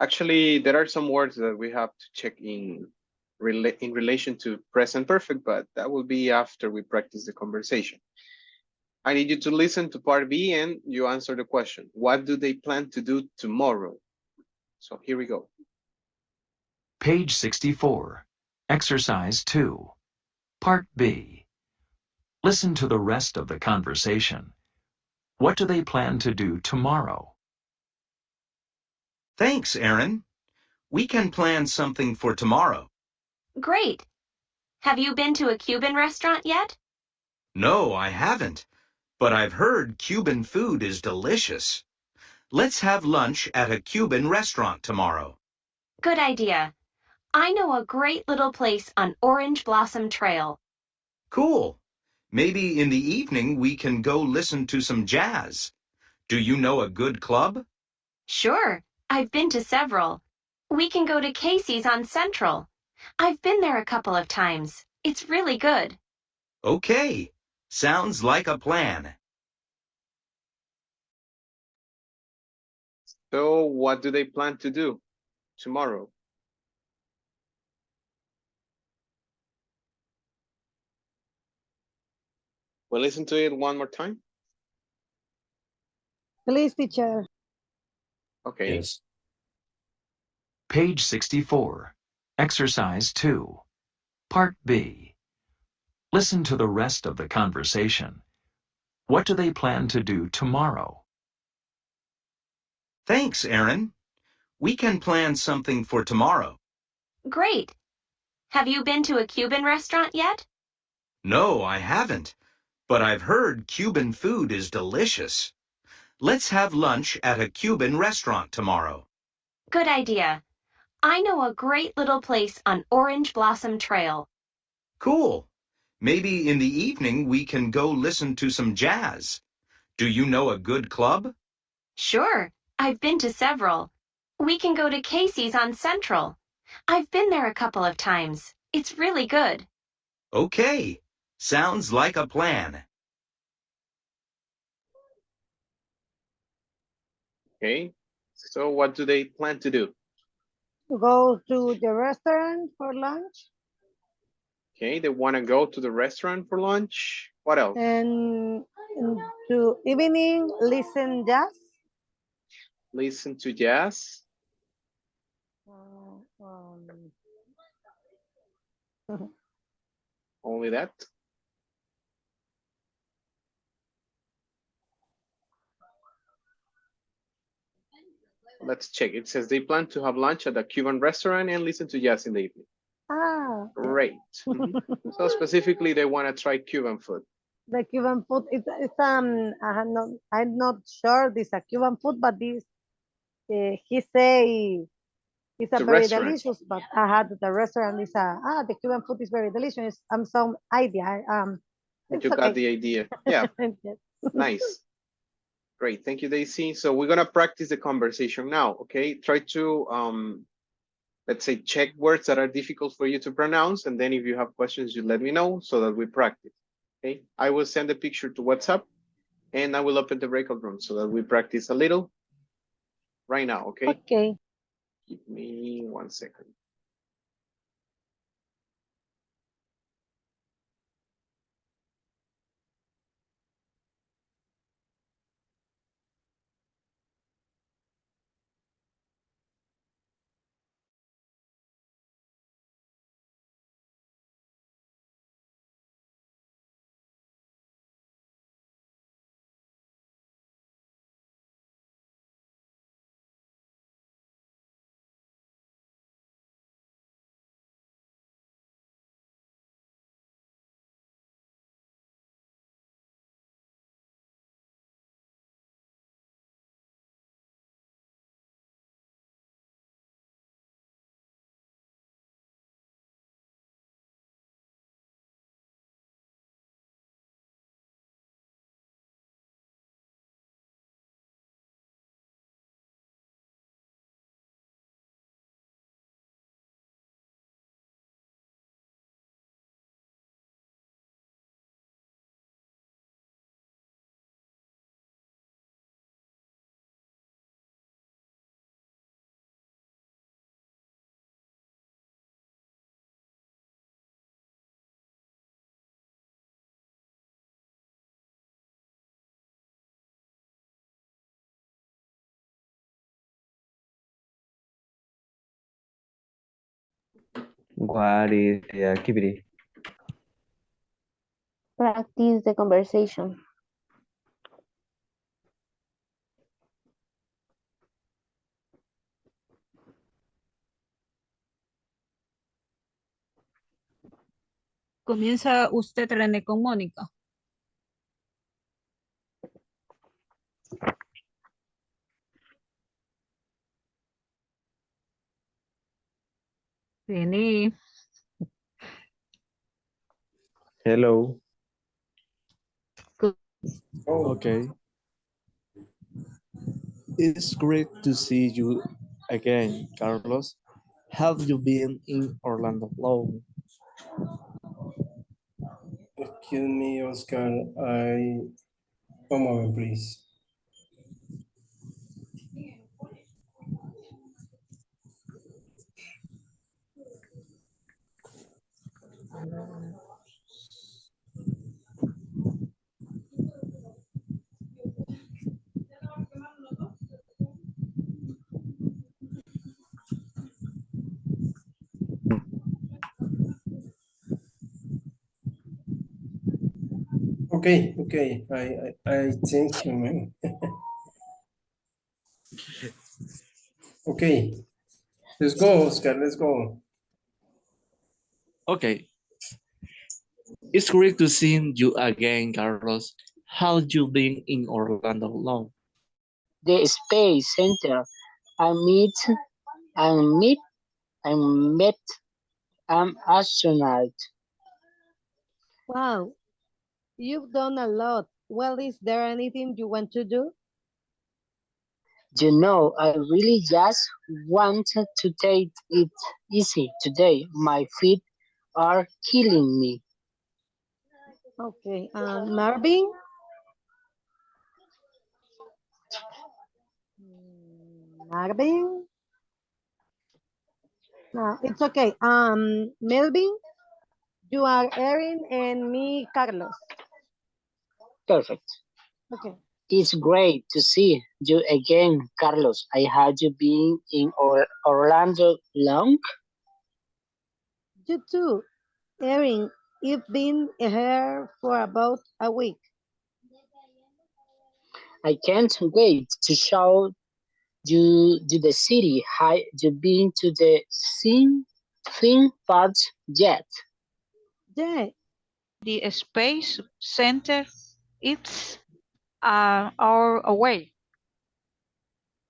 Actually, there are some words that we have to check in relation to present perfect, but that will be after we practice the conversation. I need you to listen to part B and you answer the question. What do they plan to do tomorrow? So here we go. Page 64. Exercise 2. Part B. Listen to the rest of the conversation. What do they plan to do tomorrow? Thanks, Erin. We can plan something for tomorrow. Great. Have you been to a Cuban restaurant yet? No, I haven't, but I've heard Cuban food is delicious. Let's have lunch at a Cuban restaurant tomorrow. Good idea. I know a great little place on Orange Blossom Trail. Cool. Maybe in the evening we can go listen to some jazz. Do you know a good club? Sure, I've been to several. We can go to Casey's on Central. I've been there a couple of times. It's really good. Okay, sounds like a plan. So what do they plan to do tomorrow? We'll listen to it one more time. Please, teacher. Okay. Yes. Page 64. Exercise 2. Part B. Listen to the rest of the conversation. What do they plan to do tomorrow? Thanks, Aaron. We can plan something for tomorrow. Great. Have you been to a Cuban restaurant yet? No, I haven't, but I've heard Cuban food is delicious. Let's have lunch at a Cuban restaurant tomorrow. Good idea. I know a great little place on Orange Blossom Trail. Cool. Maybe in the evening we can go listen to some jazz. Do you know a good club? Sure, I've been to several. We can go to Casey's on Central. I've been there a couple of times. It's really good. Okay, sounds like a plan. Okay. So what do they plan to do? Go to the restaurant for lunch Okay, they want to go to the restaurant for lunch. What else? and to evening listen jazz. Listen to jazz. Only that. Let's check. It says they plan to have lunch at a Cuban restaurant and listen to jazz in the evening. Ah, Great. So specifically, they want to try Cuban food. the Cuban food. It's I'm not sure this a Cuban food, but this he say it's a The very restaurant. delicious. But I had the restaurant is the Cuban food is very delicious. I'm some idea. It's You got okay. the idea. Yeah, Yes. nice. Great. Thank you, Daisy. So we're going to practice the conversation now. Okay. Try to, let's say, check words that are difficult for you to pronounce. And then if you have questions, you let me know so that we practice. Okay. I will send a picture to WhatsApp and I will open the breakout room so that we practice a little right now. Okay. Okay. Give me 1 second. What is the activity? Practice the conversation. Comienza usted, René, con Mónica. René. Hello. Oh, Okay. It's great to see you again, Carlos. Have you been in Orlando long? excuse me, Oscar. One moment, please. Okay, okay. I thank you, man. Okay, let's go, Oscar. Let's go. Okay. It's great to see you again, Carlos. How you been in Orlando long? The Space Center. I meet and meet and met an astronaut. Wow, you've done a lot. Well, is there anything you want to do? You know, I really just wanted to take it easy today. My feet are killing me. Okay, Marvin? Marvin? No, it's okay. Melvin, you are Erin and me, Carlos. Perfect. Okay. It's great to see you again, Carlos. I had you been in Orlando long? You too, Erin. You've been here for about a week. I can't wait to show you the city. Have you been to the theme park yet? Yeah, the Space Center, it's an hour away.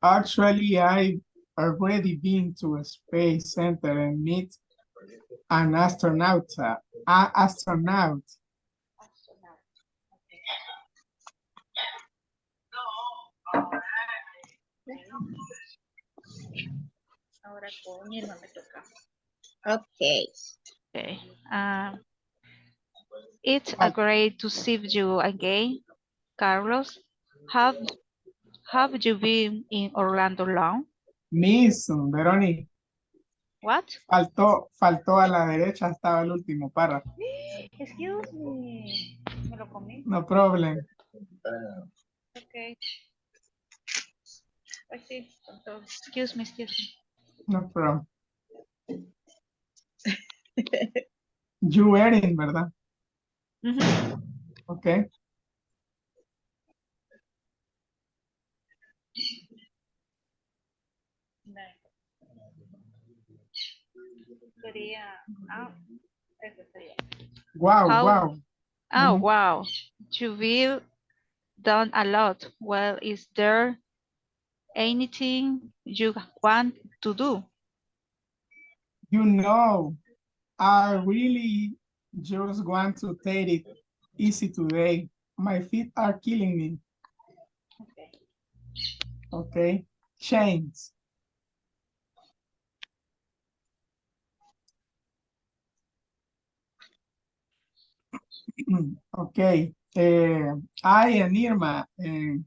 Actually, I've already been to a space center and meet an astronaut. Astronaut. Ahora con Irma me toca. Okay. Okay. It's a great to see you again, Carlos. Have have you been in Orlando long? Miss Veroni, What? faltó a la derecha, estaba el último párrafo. Excuse me. Me lo comí. No problem. Okay. Pues sí, entonces. Excuse me. No problem. You Erin, ¿verdad? Ok. Sería, eso sería. Wow, How? wow. Oh, wow. You've done a lot. Well, is there anything you want to do? You know, I really just want to take it easy today. My feet are killing me. Okay. Okay. Chains. Okay. I and Irma. Okay.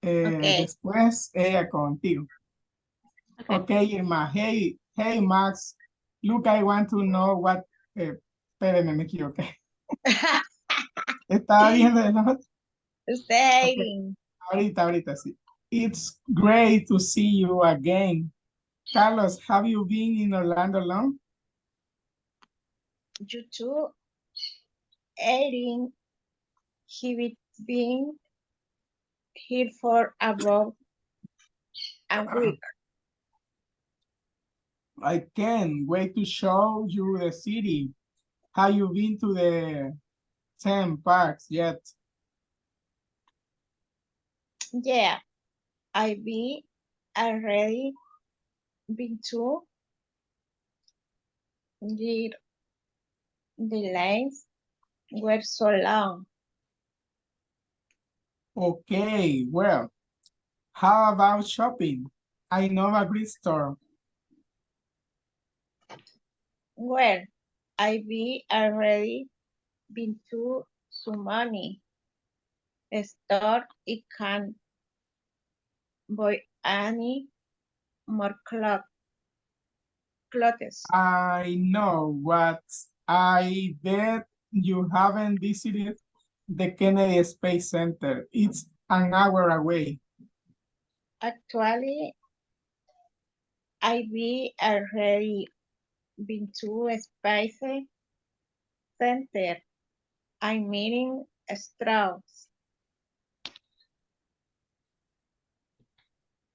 Después ella contigo. Okay, Irma. Hey, Max. Look, I want to know what. Espéreme, me equivoqué. Estaba viendo el otro. Staying. Ahorita sí. It's great to see you again. Carlos, have you been in Orlando long? You too, Erin. He been here for about a week. I can't wait to show you the city. Have you been to the 10 parks yet? Yeah, I already been to the lines were so long. Okay, well, how about shopping? I know a great store. Well, I be already been to so many store. It can buy any more clothes. I know what I bet you haven't visited the Kennedy Space Center. It's an hour away. Actually, I be already been to a Space Center. I'm meeting straws.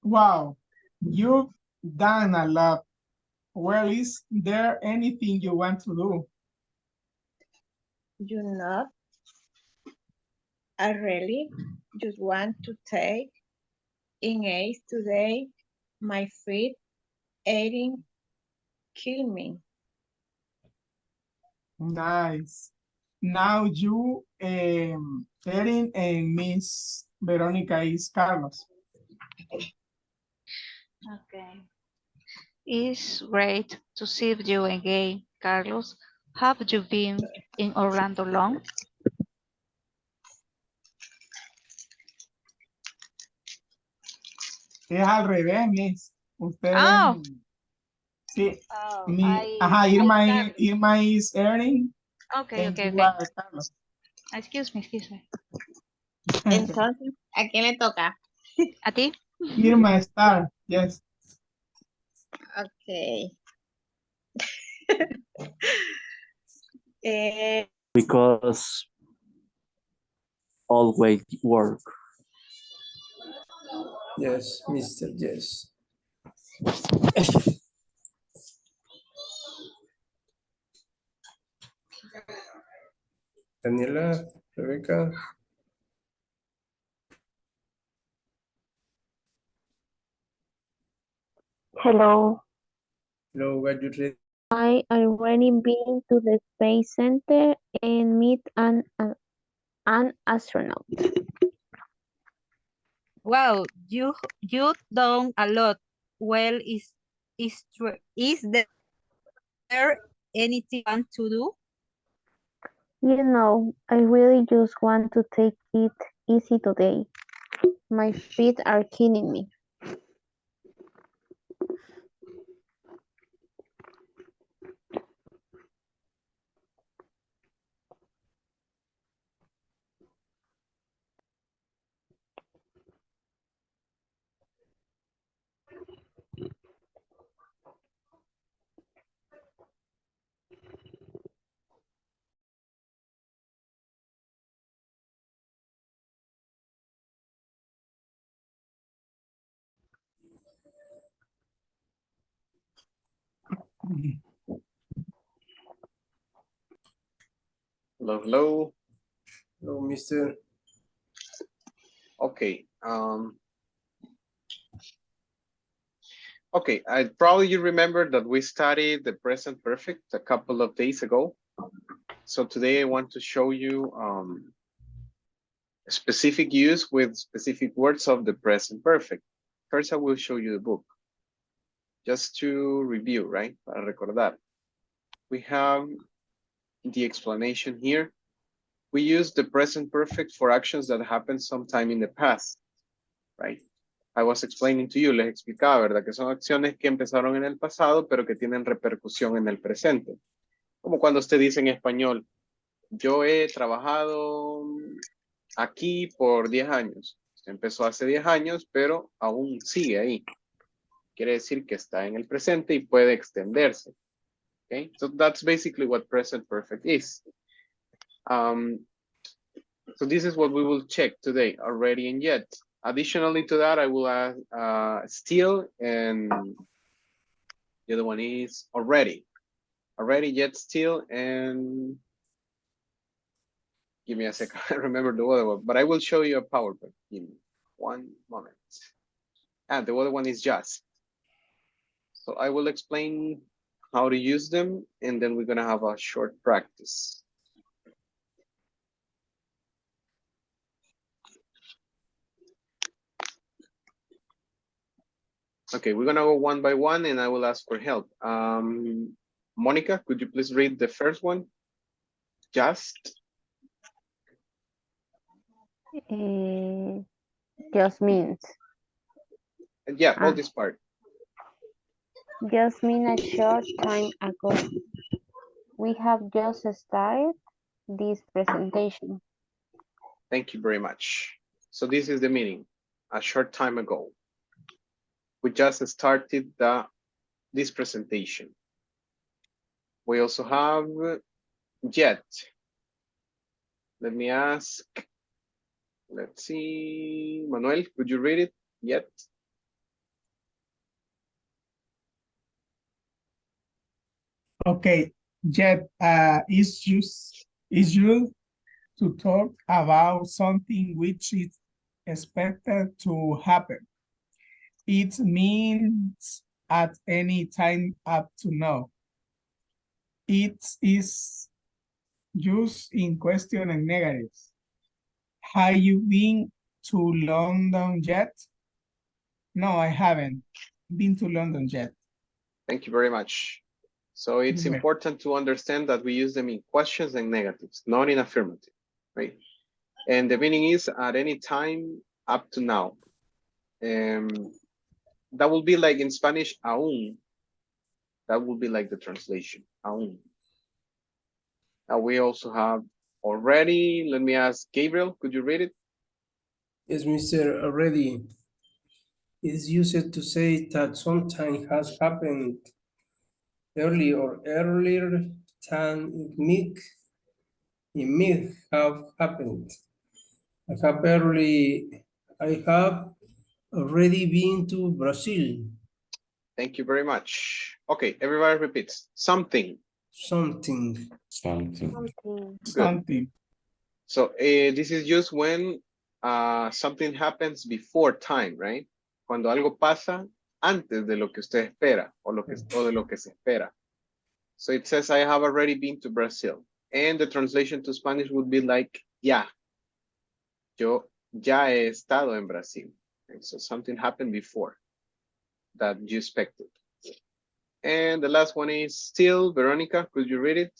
Wow, you've done a lot. Well, is there anything you want to do? You not. I really just want to take in Ace today. My feet eating kill me. Nice. Now you, Erin and Miss Veronica is Carlos. Okay. It's great to see you again, Carlos. Have you been in Orlando long? Es al revés, Miss. Ustedes, Oh, sí, I Irma, Carlos. Irma is Erin Okay, and okay, you okay. are Carlos. Excuse me, excuse me. Entonces, ¿a quién le toca? ¿A ti? Irma Star, yes. Okay. eh, Because always work. Yes, Mr. Yes. Daniela, Rebecca. Hello. Hello, are you ready? I already been to the Space Center and meet an astronaut. Wow, you done a lot. Well, is there anything you want to do? You know, I really just want to take it easy today. My feet are killing me. Hello, hello. Hello, Mr. Okay. Okay, probably you remember that we studied the present perfect a couple of days ago. So today I want to show you specific use with specific words of the present perfect. First, I will show you the book. Just to review, right? Para recordar. We have the explanation here. We use the present perfect for actions that happened sometime in the past, right? I was explaining to you, les explicaba, ¿verdad? Que son acciones que empezaron en el pasado, pero que tienen repercusión en el presente. Como cuando usted dice en español, yo he trabajado aquí por 10 años. Empezó hace 10 años, pero aún sigue ahí. Quiere decir que está en el presente y puede extenderse. Okay, so that's basically what present perfect is. So this is what we will check today, already and yet. Additionally to that, I will add still, and the other one is already. Already, yet, still, and give me a second. I remember the other one, but I will show you a PowerPoint. Give me one moment. And the other one is just. So I will explain how to use them, and then we're gonna have a short practice. Okay, we're gonna go one by one and I will ask for help. Monica, could you please read the first one? Just. Just means. Yeah, all this part. Just mean a short time ago. We have just started this presentation. Thank you very much. So this is the meaning. A short time ago. We just started this presentation. We also have yet. Let me ask. Let's see. Manuel, could you read it? Yet. Okay, yet is used to talk about something which is expected to happen. It means at any time up to now. It is used in question and negatives. Have you been to London yet? No, I haven't been to London yet. Thank you very much. So it's important to understand that we use them in questions and negatives, not in affirmative, right? And the meaning is at any time up to now. That will be like in Spanish, aún. That will be like the translation, aún. Now we also have already. Let me ask Gabriel, could you read it? Yes, Mr. Already is used to say that something has happened early or earlier than it may have happened. I have already been to Brazil. Thank you very much. Okay, everybody repeats. Something. Something. Something. Something. So this is used when something happens before time, right? Cuando algo pasa antes de lo que usted espera o de lo que se espera. So it says, I have already been to Brazil. And the translation to Spanish would be like, ya. Yo ya he estado en Brasil. Okay, so something happened before that you expected. And the last one is still. Veronica, could you read it?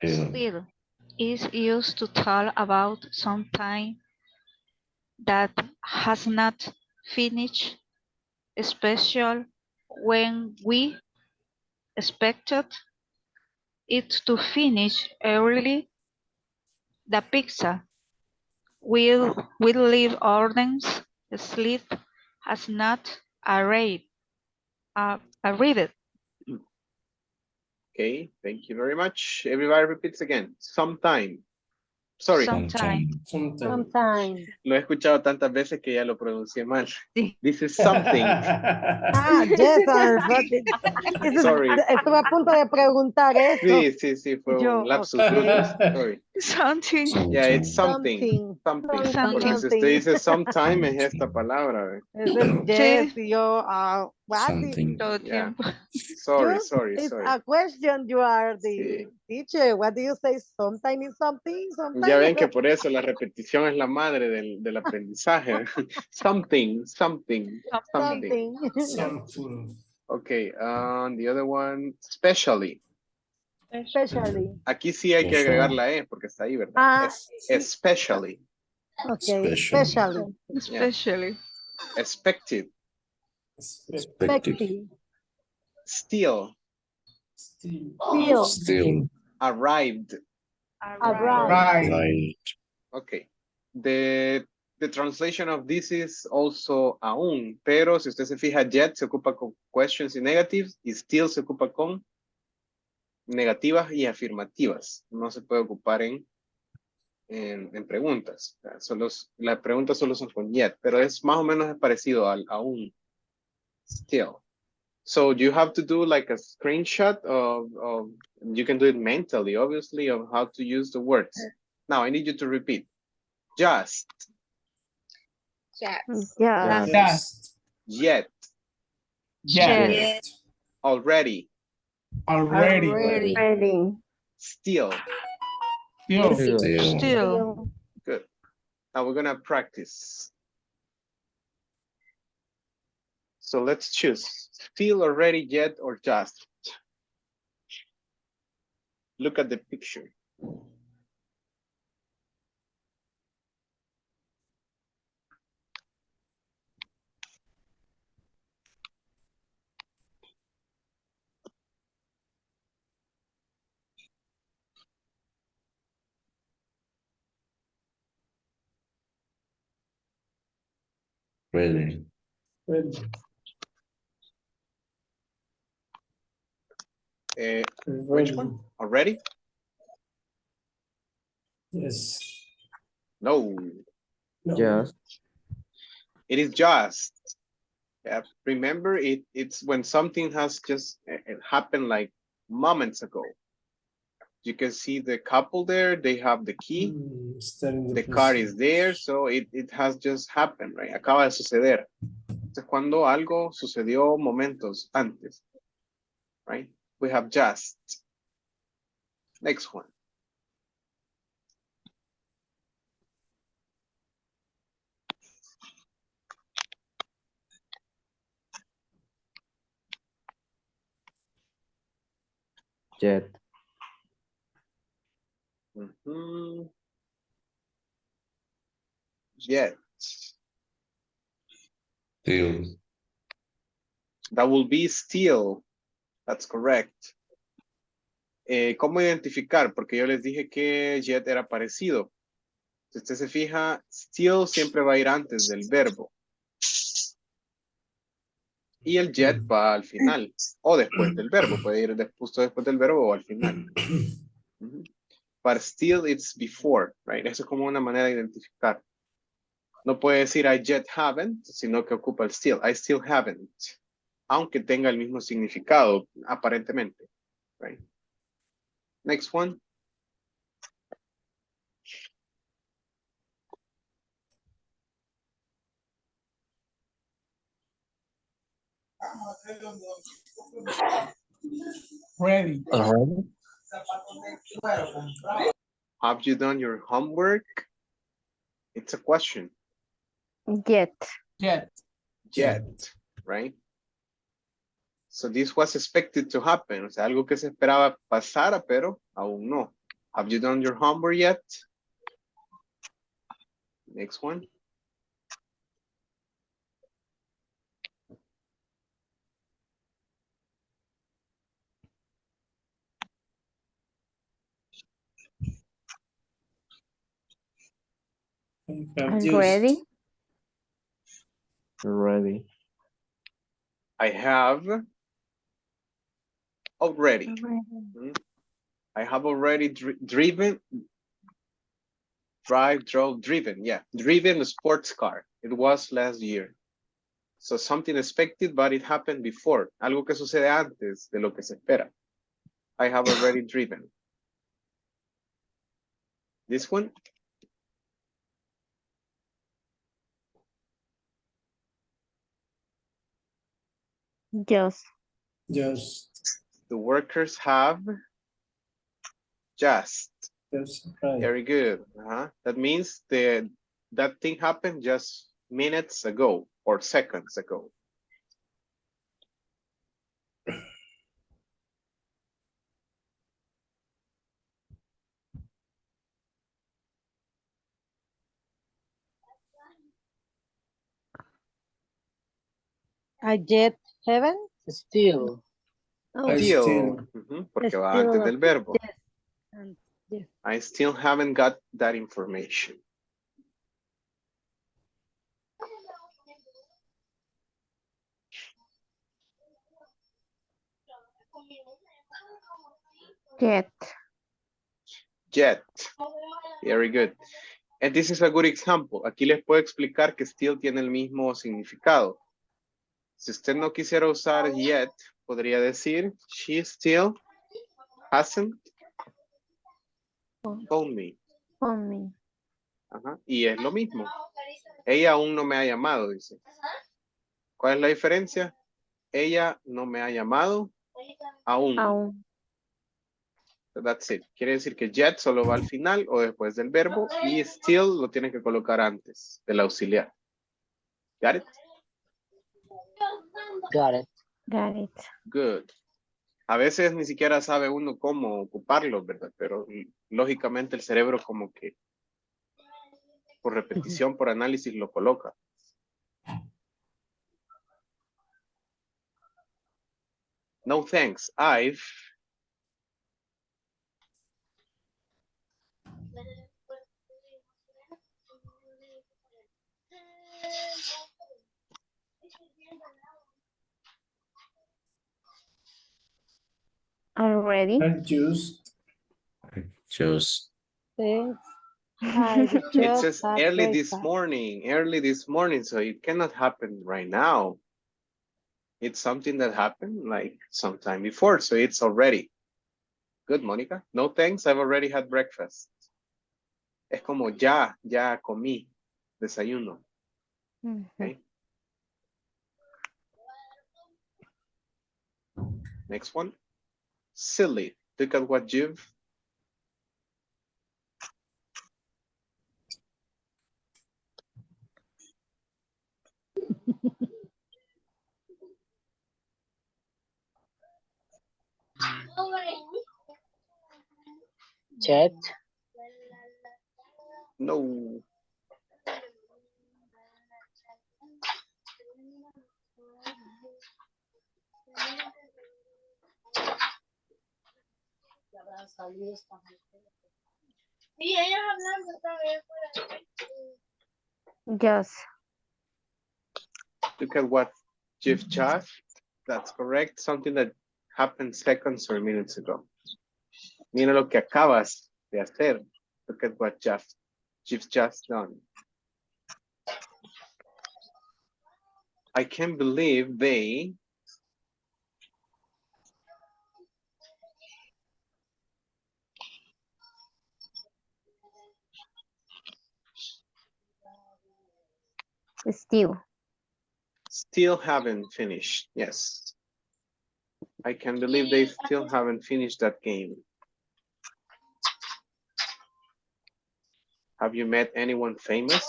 Still is used to talk about something that has not finished, especially when we expected it to finish early. The pizza will leave orders. Sleep has not arrived. Okay, thank you very much. Everybody repeats again. Sometime. Sorry. Sometime. Sometime. Lo he escuchado tantas veces que ya lo pronuncié mal. This is something. Yes, Sorry. Estuve a punto de preguntar eso. Sí, fue un lapsus brutus. Sorry. Something. Yeah, it's something. Something. Porque si usted dice sometime es esta palabra. Es el yes, y yo, what? Something. Yeah. Sorry. It's a question, you are the teacher. What do you say? Sometime is something, sometime. Ya ven que por eso la repetición es la madre del aprendizaje. Something. Something. Okay, the other one, especially. Especially. Aquí sí hay que agregar la E porque está ahí, ¿verdad? Especially. Okay, especially. Especially. Expected. Expected. Still. Arrived. Right. Okay. The translation of this is also aún, pero si usted se fija, yet se ocupa con questions y negatives y still se ocupa con negativas y afirmativas. No se puede ocupar en preguntas. Las preguntas solo son con yet, pero es más o menos parecido al aún. Still. So you have to do like a screenshot of you can do it mentally, obviously, of how to use the words. Now I need you to repeat. Just. Yes. Yet. Already. Still. Still. Good. Now we're gonna practice. So let's choose still, already, yet, or just. Look at the picture. Ready. Ready. Which one? Already? Yes. No. No. Just. It is just. Yeah. Remember, it's when something has just it happened like moments ago. You can see the couple there, they have the key. The car is there, so it has just happened, right? Acaba de suceder. Es cuando algo sucedió momentos antes, right? We have just. Next one. Yet. Mm-hmm. Yet. Still. That will be still. That's correct. ¿Cómo identificar? Porque yo les dije que yet era parecido. Si usted se fija, still siempre va a ir antes del verbo. Y el yet va al final. O después del verbo. Puede ir justo después del verbo o al final. But still it's before, right? Eso es como una manera de identificar. No puede decir I yet haven't, sino que ocupa el still. I still haven't. Aunque tenga el mismo significado, aparentemente. Right? Next one. Ready. Already? Have you done your homework? It's a question. Yet. Yet. Yet, right? So this was expected to happen. O sea, algo que se esperaba pasara, pero aún no. Have you done your homework yet? Next one. Already? Ready. I have already. I have already driven. Driven. Yeah, driven a sports car. It was last year. So something expected, but it happened before. Algo que sucede antes de lo que se espera. I have already driven. This one. Just. The workers have just. Right. Very good. That means that thing happened just minutes ago or seconds ago. I yet haven't. Still. Still. Porque va antes del verbo. Yes. And yes. I still haven't got that information. Yet. Yet. Very good. And this is a good example. Aquí les puedo explicar que still tiene el mismo significado. Si usted no quisiera usar yet, podría decir, she still hasn't phoned me. On me. Y es lo mismo. Ella aún no me ha llamado, dice. ¿Cuál es la diferencia? Ella no me ha llamado aún. So that's it. Quiere decir que yet solo va al final o después del verbo y still lo tiene que colocar antes del auxiliar. Got it? Got it. Got it. Good. A veces ni siquiera sabe uno cómo ocuparlo, ¿verdad? Pero lógicamente el cerebro como que por repetición, por análisis lo coloca. No thanks. I've Already? I just Just Thanks. I it just says had early this breakfast. morning, so it cannot happen right now. It's something that happened like sometime before, so it's already. Good, Monica. No thanks, I've already had breakfast. Es como ya comí desayuno. Okay. Next one. Silly. Look at what you've. Chat. No. Just. Look at what you've just. That's correct. Something that happened seconds or minutes ago. Mira lo que acabas de hacer. Look at what you've just done. I can't believe they. Still haven't finished. Yes. I can't believe they still haven't finished that game. Have you met anyone famous?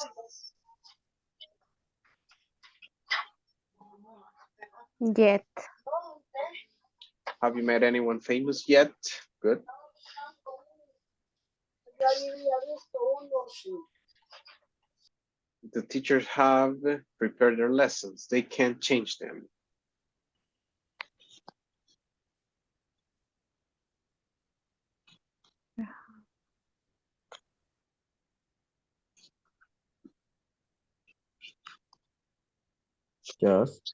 Yet. Have you met anyone famous yet? Good. The teachers have prepared their lessons. They can't change them. Just.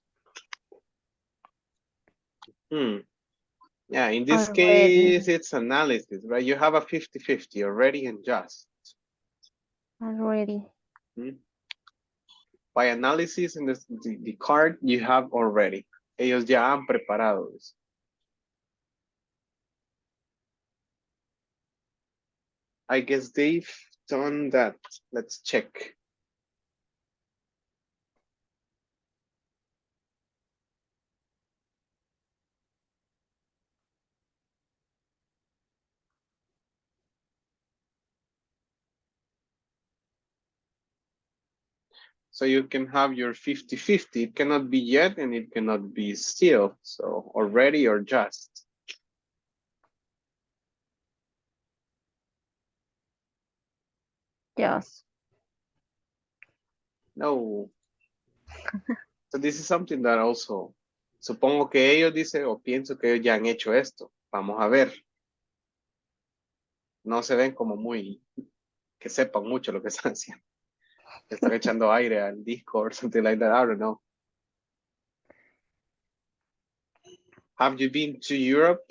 Yeah, in this Already. case, it's analysis, right? You have a 50-50 already and just. Already. By analysis in the card, you have already. Ellos ya han preparado eso. I guess they've done that. Let's check. So you can have your 50-50. It cannot be yet and it cannot be still. So already or just. Just. No. So this is something that also, supongo que ellos dicen o pienso que ellos ya han hecho esto. Vamos a ver. No se ven como muy, que sepan mucho lo que están haciendo. Están echando aire al disco or something like that. I don't know. Have you been to Europe?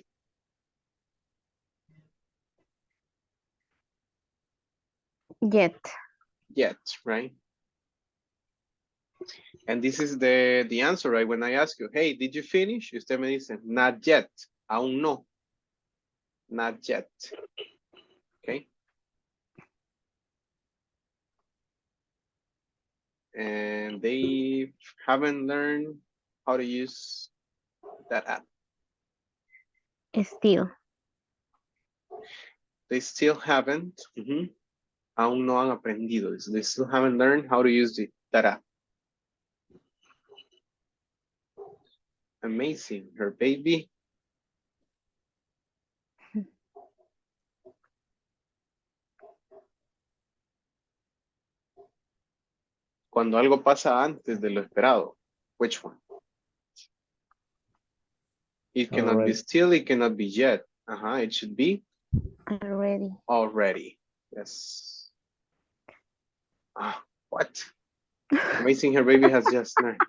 Yet. Yet, right? And this is the answer, right? When I ask you, hey, did you finish? Usted me dice, not yet. Aún no. Not yet. Okay. And they haven't learned how to use that app. Still. They still haven't. Aún no han aprendido. They still haven't learned how to use the that. Amazing. Her baby. Cuando algo pasa antes de lo esperado. Which one? It cannot be still, it cannot be yet. It should be Already. already. Yes. What? Amazing, her baby has just learned.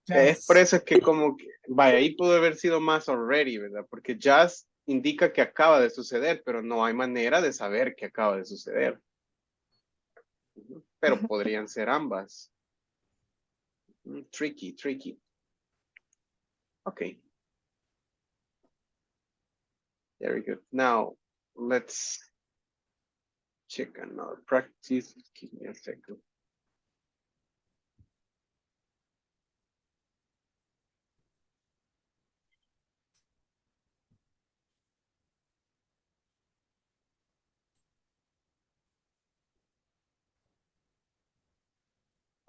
Es por eso que como que, vaya, ahí pudo haber sido más already, ¿verdad? Porque just indica que acaba de suceder, pero no hay manera de saber que acaba de suceder. Pero podrían ser ambas. Tricky, tricky. Okay. Very good. Now, let's check another practice. Give me a second.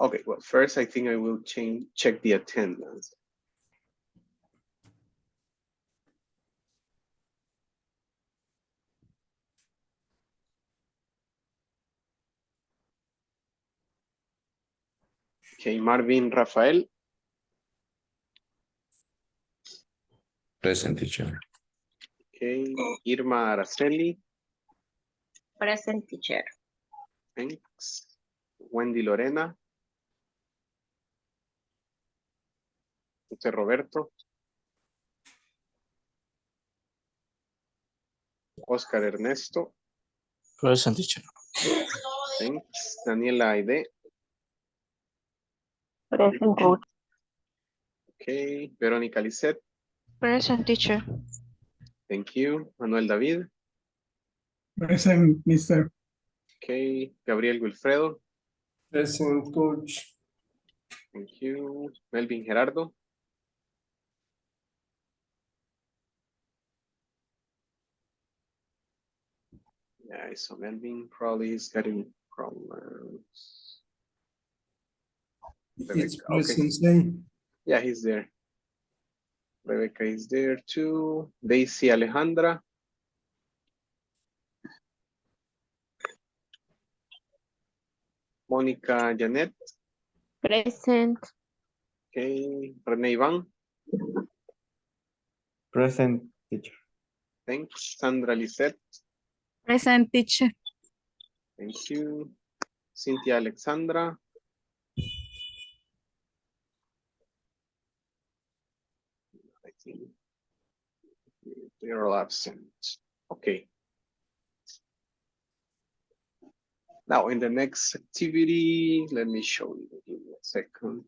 Okay, well, first I think I will check the attendance. Okay, Marvin Rafael. Present, teacher. Okay, Irma Araceli. Present, teacher. Thanks. Wendy Lorena. José Roberto. Oscar Ernesto. Present, teacher. Thanks. Daniela Aide. Present, coach. Okay, Verónica Lisset. Present, teacher. Thank you. Manuel David. Present, mister. Okay, Gabriel Wilfredo. Present, coach. Thank you. Melvin Gerardo. Yeah, I saw Melvin probably is getting problems. It's Rebecca, okay. present, same. Yeah, he's there. Rebecca is there too. Daisy Alejandra. Mónica Janet. Present. Okay. René Iván. Present, teacher. Thanks. Sandra Lisette. Present, teacher. Thank you. Cynthia Alexandra. I think they are all absent. Okay. Now in the next activity, let me show you. Give me a second.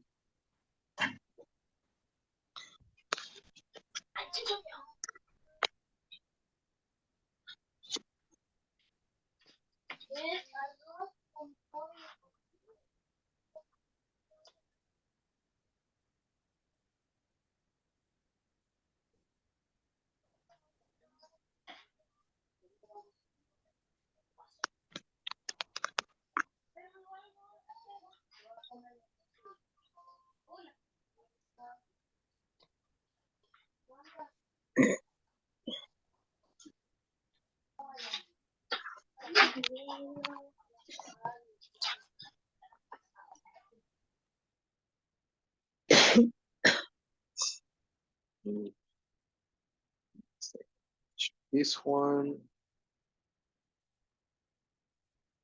This one.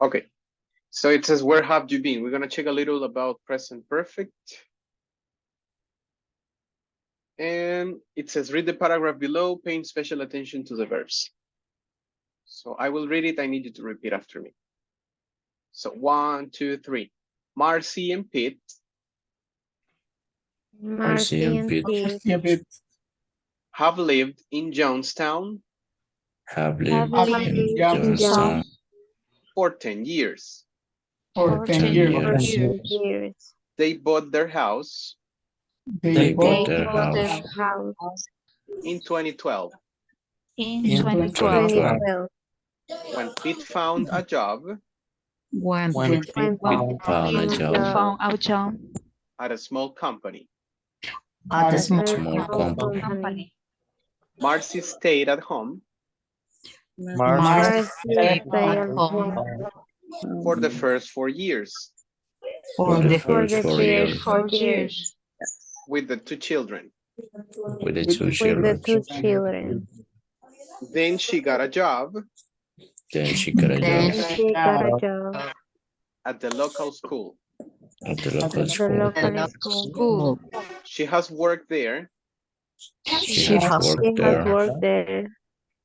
Okay, so it says, where have you been? We're gonna check a little about present perfect. And it says, read the paragraph below, paying special attention to the verbs. So I will read it, I need you to repeat after me. So 1, 2, 3. Marcy and Pete. Marcy and Pete. Have lived in Johnstown. Have lived lived in in Johnstown For 10 years. For 10 years. They bought their house. They bought their house In 2012. In In 2012. 2012. When Pete found a job When When Pete Pete found a job found a job at a small company, at a at small a company, small company, Marcy stayed at home Marcy Stay stayed at at home home for the first 4 years for the For first the 4 first years 4 4 years years with the 2 children. with the two with the children. 2 children. Then she got a job Then she got a Then job She got a job at the local school. at the at local the school. local school. school. She has worked there She She has has worked She has there worked there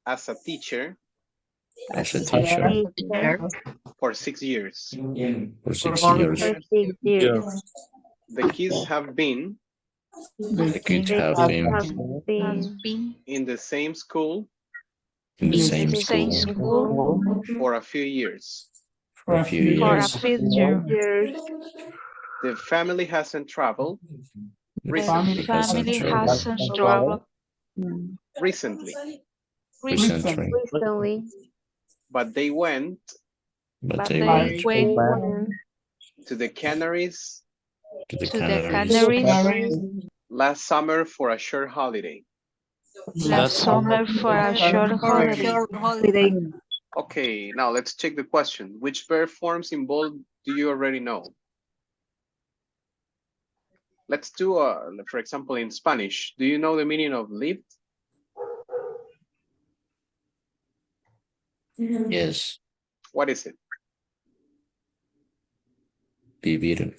as a teacher as a as a teacher teacher for 6 years. for 6 for years. 6 years. The kids have been The kids The have kids been have has been been in the same school in the in same the same school school for a few years. for a few for a years. few years. years. The family hasn't traveled The recently. family hasn't Family traveled hasn't traveled Recently, recently, Recently, but they went but but they they went they went went to the Canaries to the to the Canaries Canaries last summer for a short holiday. last summer for a short holiday. holiday. Okay, now let's check the question. Which verb forms in bold do you already know? Let's do, for example, in Spanish. Do you know the meaning of lived? Yes, What is it? vivir,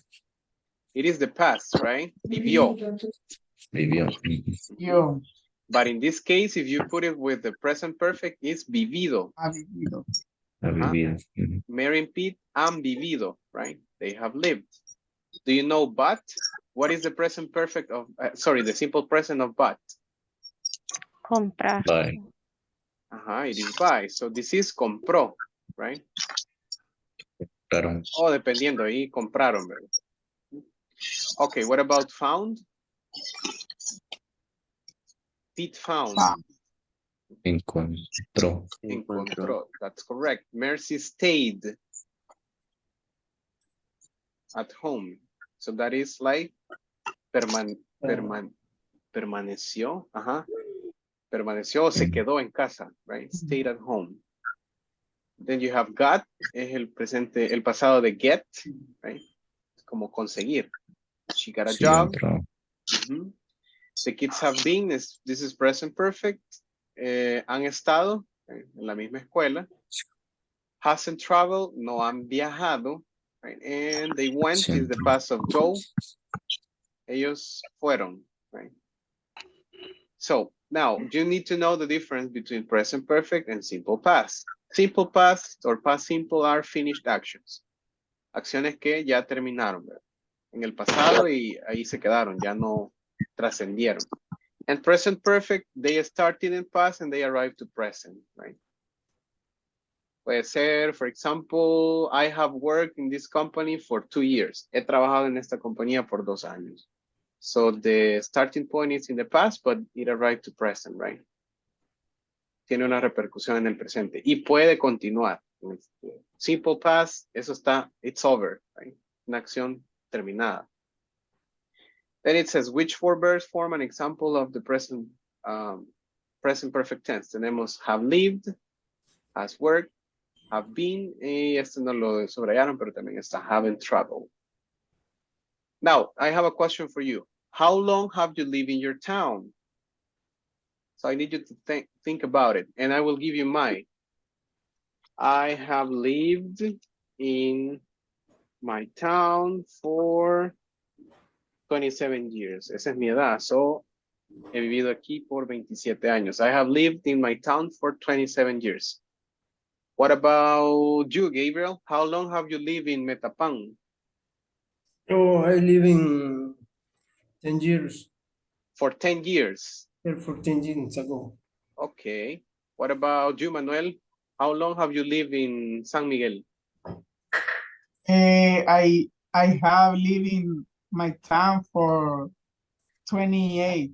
It is the past, right? Vivió. vivió. But in this case, if you put it with the present perfect, it's vivido. Ha vivido. Mhm. Mary and Pete han vivido, right? They have lived. Do you know but? What is the present perfect of, sorry, the simple present of but? comprar. Bye. It is buy. So this is compró, right? Claro. O dependiendo, ahí compraron, ¿verdad? Okay, what about found? Pete found. Encontró. Encontró. That's correct. Mercy stayed at home. So that is like permaneció. Permaneció o se quedó en casa, right? Stayed at home. Then you have got, es el presente, el pasado de get, right? Como conseguir. She got a Sí, job. entró. The kids have been, this is present perfect. Han estado en la misma escuela. Hasn't traveled, no han viajado. Right? And they went is the past of go. Ellos fueron. Right? So now you need to know the difference between present perfect and simple past. Simple past or past simple are finished actions. Acciones que ya terminaron, ¿verdad? En el pasado y ahí se quedaron, ya no trascendieron. And present perfect, they started in past and they arrived to present, right? Puede ser, for example, I have worked in this company for 2 years. He trabajado en esta compañía por 2 años. So the starting point is in the past, but it arrived to present, right? Tiene una repercusión en el presente y puede continuar. Simple past, eso está, it's over, right? Una acción terminada. Then it says, which 4 verbs form an example of the present perfect tense? Tenemos have lived, has worked, have been, y esto no lo subrayaron, pero también está haven't traveled. Now, I have a question for you. How long have you lived in your town? So I need you to think about it, and I will give you mine. I have lived in my town for 27 years. Esa es mi edad. So, he vivido aquí por 27 años. I have lived in my town for 27 years. What about you, Gabriel? How long have you lived in Metapán? Oh, I live in 10 years. For 10 years. Here for 10 years ago. Okay. What about you, Manuel? How long have you lived in San Miguel? I have lived in my town for 28.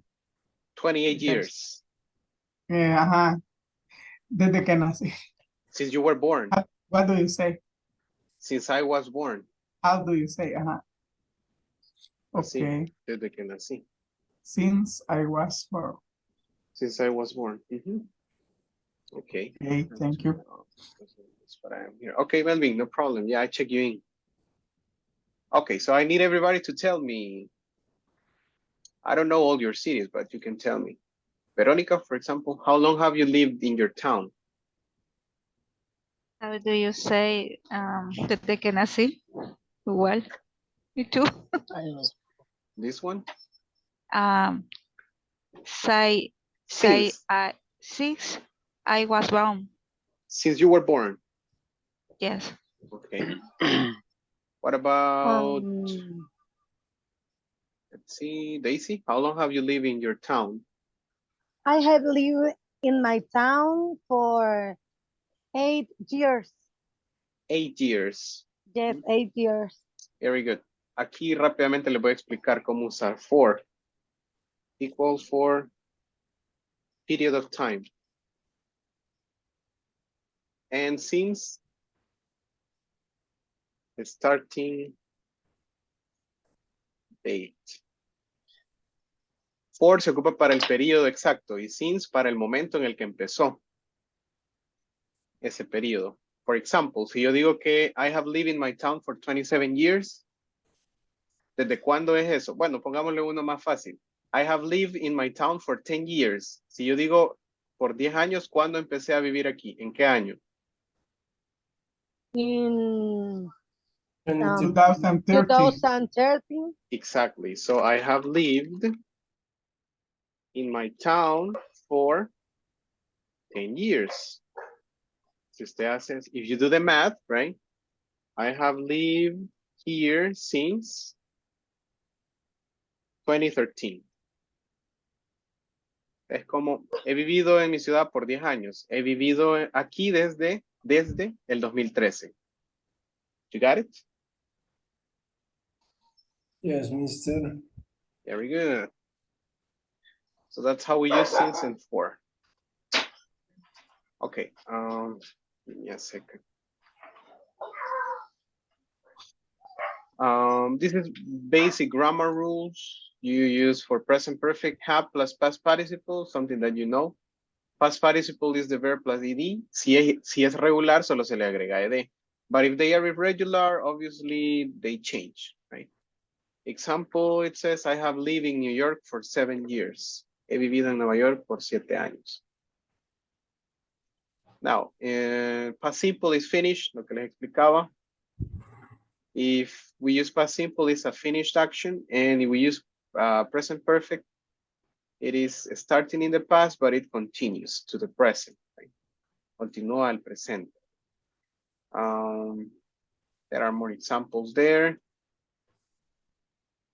28 years. Uh-huh. Desde que nací. Since you were born. What do you say? Since I was born. How do you say? Así, Okay. desde que nací. Since I was born. Since I was born. Okay. Okay, thank you. That's what I am here. Okay, Melvin, no problem. Yeah, I check you in. Okay, so I need everybody to tell me. I don't know all your cities, but you can tell me. Veronica, for example, how long have you lived in your town? How do you say desde que nací? Igual. Me too. This one? Say Since. I 6. I was born. Since you were born. Yes. Okay. What about, let's see, Daisy, how long have you lived in your town? I have lived in my town for 8 years. 8 years. Yes, 8 years. Very good. Aquí rápidamente les voy a explicar cómo usar for. Equals for period of time. And since the starting date. For se ocupa para el periodo exacto y since para el momento en el que empezó ese periodo. For example, si yo digo que I have lived in my town for 27 years, ¿desde cuándo es eso? Bueno, pongámosle uno más fácil. I have lived in my town for 10 years. Si yo digo por 10 años, ¿cuándo empecé a vivir aquí? ¿En qué año? In 2013. 2013. Exactly. So I have lived in my town for 10 years. Si usted hace, if you do the math, right? I have lived here since 2013. Es como, he vivido en mi ciudad por 10 años. He vivido aquí desde el 2013. You got it? Yes, mister. Very good. So that's how we use since and for. Okay, give me a second. This is basic grammar rules you use for present perfect, have plus past participle, something that you know. Past participle is the verb plus ed. Si es regular, solo se le agrega ed. But if they are irregular, obviously they change, right? Example, it says, I have lived in New York for 7 years. He vivido en Nueva York por 7 años. Now, past simple is finished, lo que les explicaba. If we use past simple, it's a finished action. And if we use present perfect, it is starting in the past, but it continues to the present. Right? Continúa al presente. There are more examples there.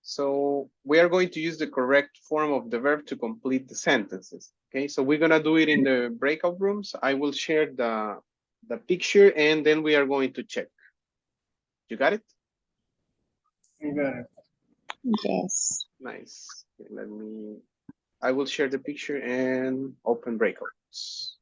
So we are going to use the correct form of the verb to complete the sentences. Okay, so we're gonna do it in the breakout rooms. I will share the picture and then we are going to check. You got it? You got it. Yes. Nice. Okay, I will share the picture and open breakouts.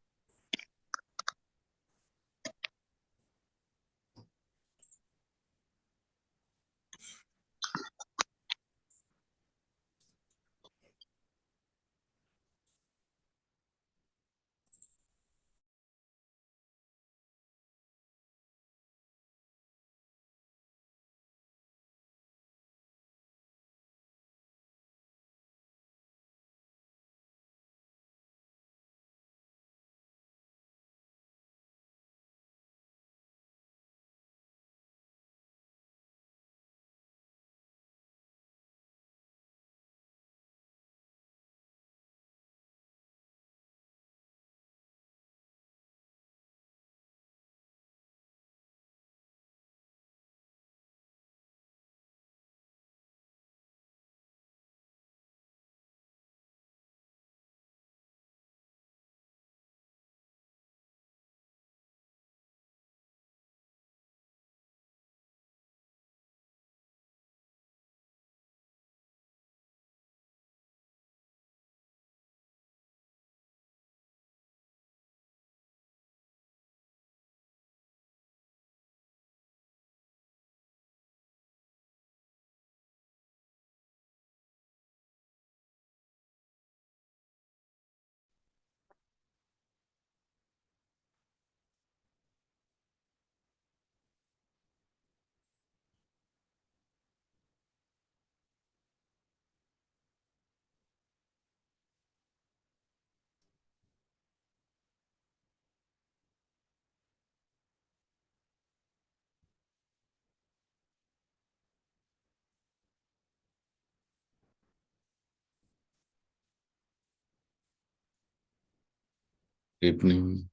Evening.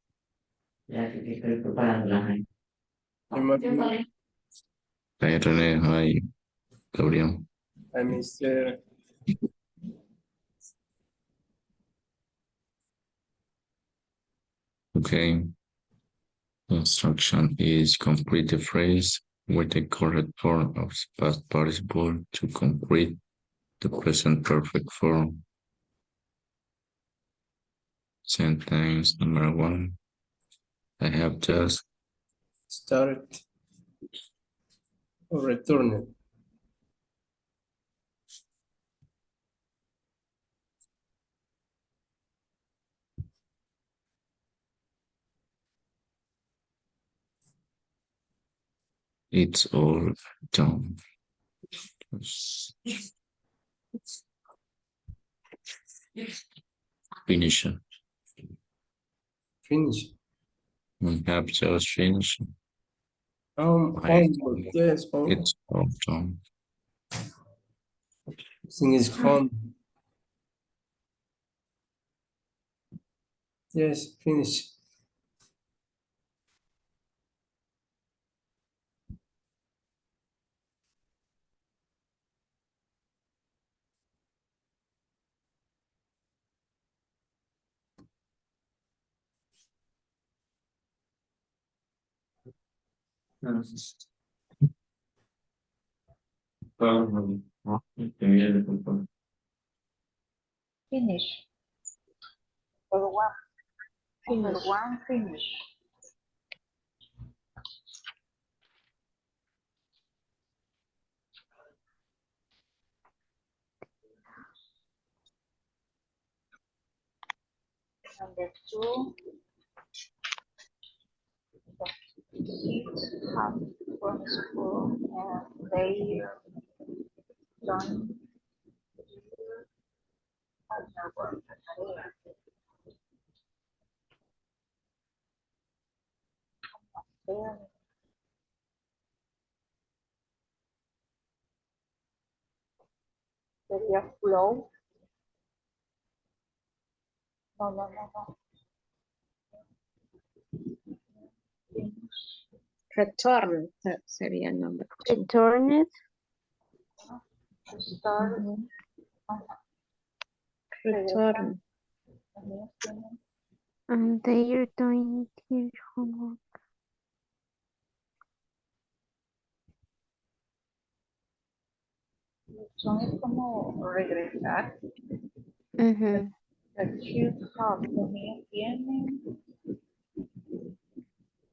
Hi, Rene. Hi, Gabriel. I Mr. Okay. Instruction is complete the phrase with the correct form of past participle to complete the present perfect form. Sentence number 1. I have just Started or returned. it's all done. Finish. Finish. We have just finished. Yes, It's all done. Sing is home. Yes, finish. Finish. Number one. Number Finish. one, finish. Number two, the kids have from school and they don't do homework. Then sería flow. No. Return sería el nombre. Returned. To start. Return. And they are doing their homework. Son es como regresar. Mhm. The kids have, los niños tienen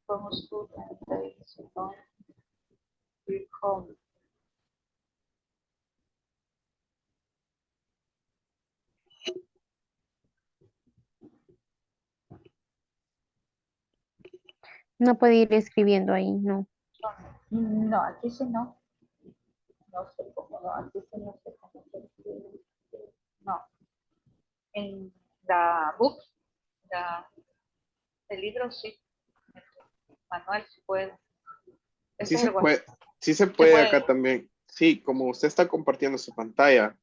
from school and they don't do home. No puede ir escribiendo ahí, no. No, aquí sí no. No sé cómo, no, aquí sí no sé cómo se escribe. No. En la book, el libro sí. El manual sí puede. Sí Ese es se el WhatsApp. puede, sí se Se puede puede. acá también. Sí, como usted está compartiendo su pantalla,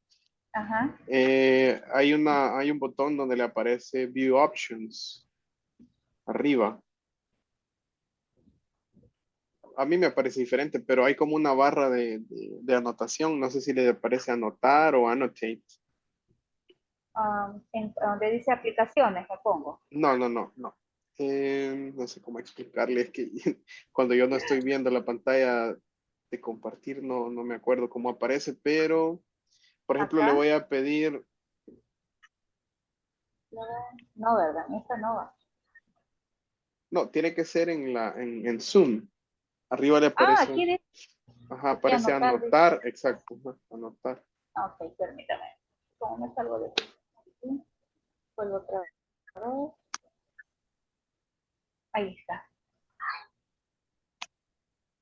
Ajá. hay un botón donde le aparece View Options arriba. A mí me parece diferente, pero hay como una barra de anotación. No sé si le parece anotar o annotate. Donde dice aplicaciones, me pongo. No. No sé cómo explicarle. Es que cuando yo no estoy viendo la pantalla de compartir, no me acuerdo cómo aparece, pero, por ejemplo, le Acá. voy a pedir. No, ¿verdad? Esta no va. No, tiene que ser en Zoom. Arriba le Ah, aparece. aquí dice Ajá, aparece anotar. anotar, exacto, ajá, anotar. Ok, permítame. ¿Cómo me salgo de aquí? Vuelvo otra vez. Ahí está.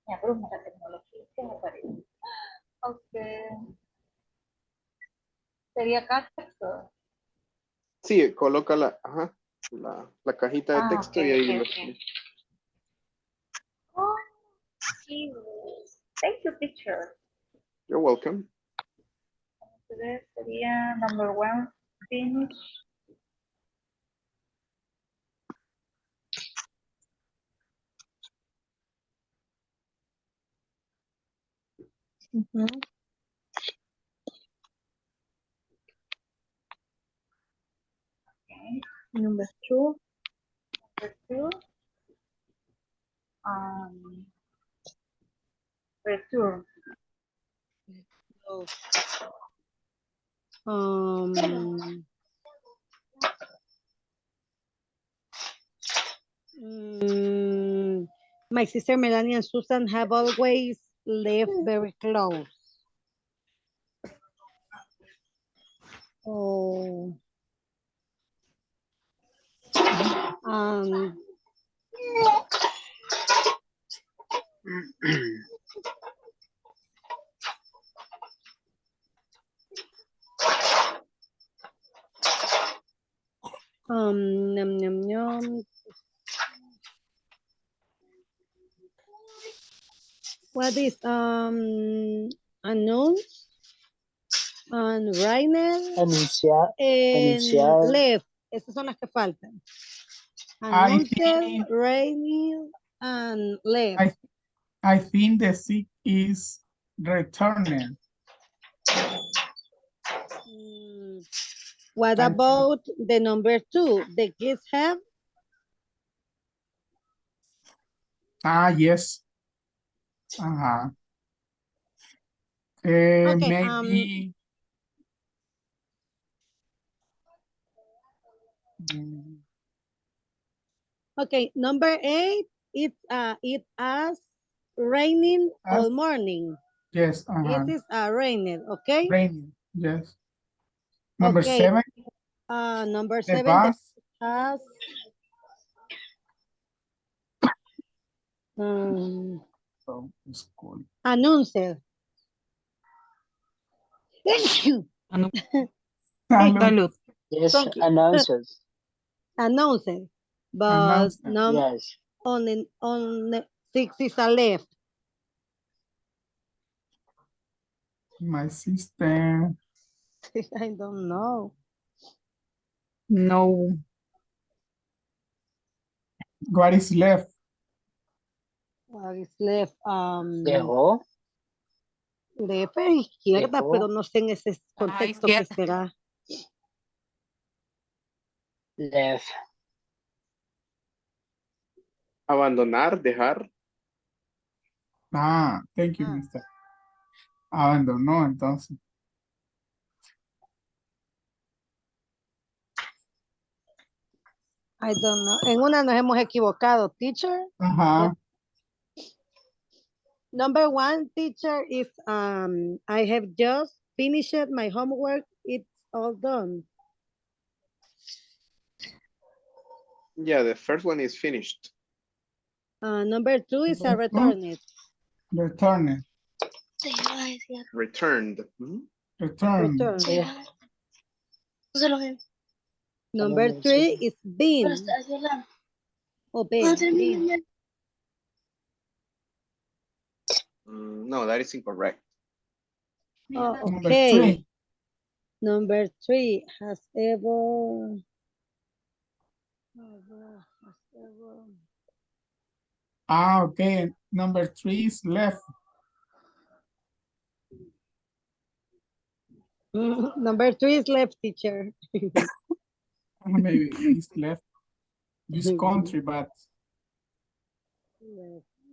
Me abruma la tecnología. ¿Qué me parece? Ok. Sería acá texto. Sí, coloca la cajita de Ah, ok, texto y ahí lo ok. escribe. Oh, sí. Thank you, teacher. You're welcome. Entonces sería number one, finish. Mhm. Okay. Number 2. Number 2. Um, return. Um, my sister Melanie and Susan have always lived very close. Oh. Um, Num, num, num. What is announce and Rainer Anunciar, and anunciar. left? Esas son las que faltan. I Announced, think Rainer and left. I think the sick is returned. What I about the number 2? The kids have? Yes. Uh-huh. Okay, Maybe okay, number 8, it has raining all morning. yes. It is raining, okay? Raining. Yes. Number Okay. 7. Number The 7, the bus. has School. announcer. Salud. Yes, Thank you. announcers. Announcer. But Announcer. Yes. on 6 is a left. My sister. I don't know. No. What is left? What is left? Dejó. Left es izquierda, Dejó. pero no sé en ese contexto qué será. Left. Abandonar, dejar. Thank you, mister. Abandonó, entonces. I don't know. En una nos hemos equivocado, teacher. Ajá. Number 1, teacher, is I have just finished my homework. It's all done. Yeah, the first one is finished. Number 2 is a returned. Returned. Returned. Mhm. Return. Number 3 is been. O been. No, that is incorrect. Oh, Number okay. 3. Number 3 has ever. Okay. Number 3 is left. Number 3 is left, teacher. Maybe he's left this country, but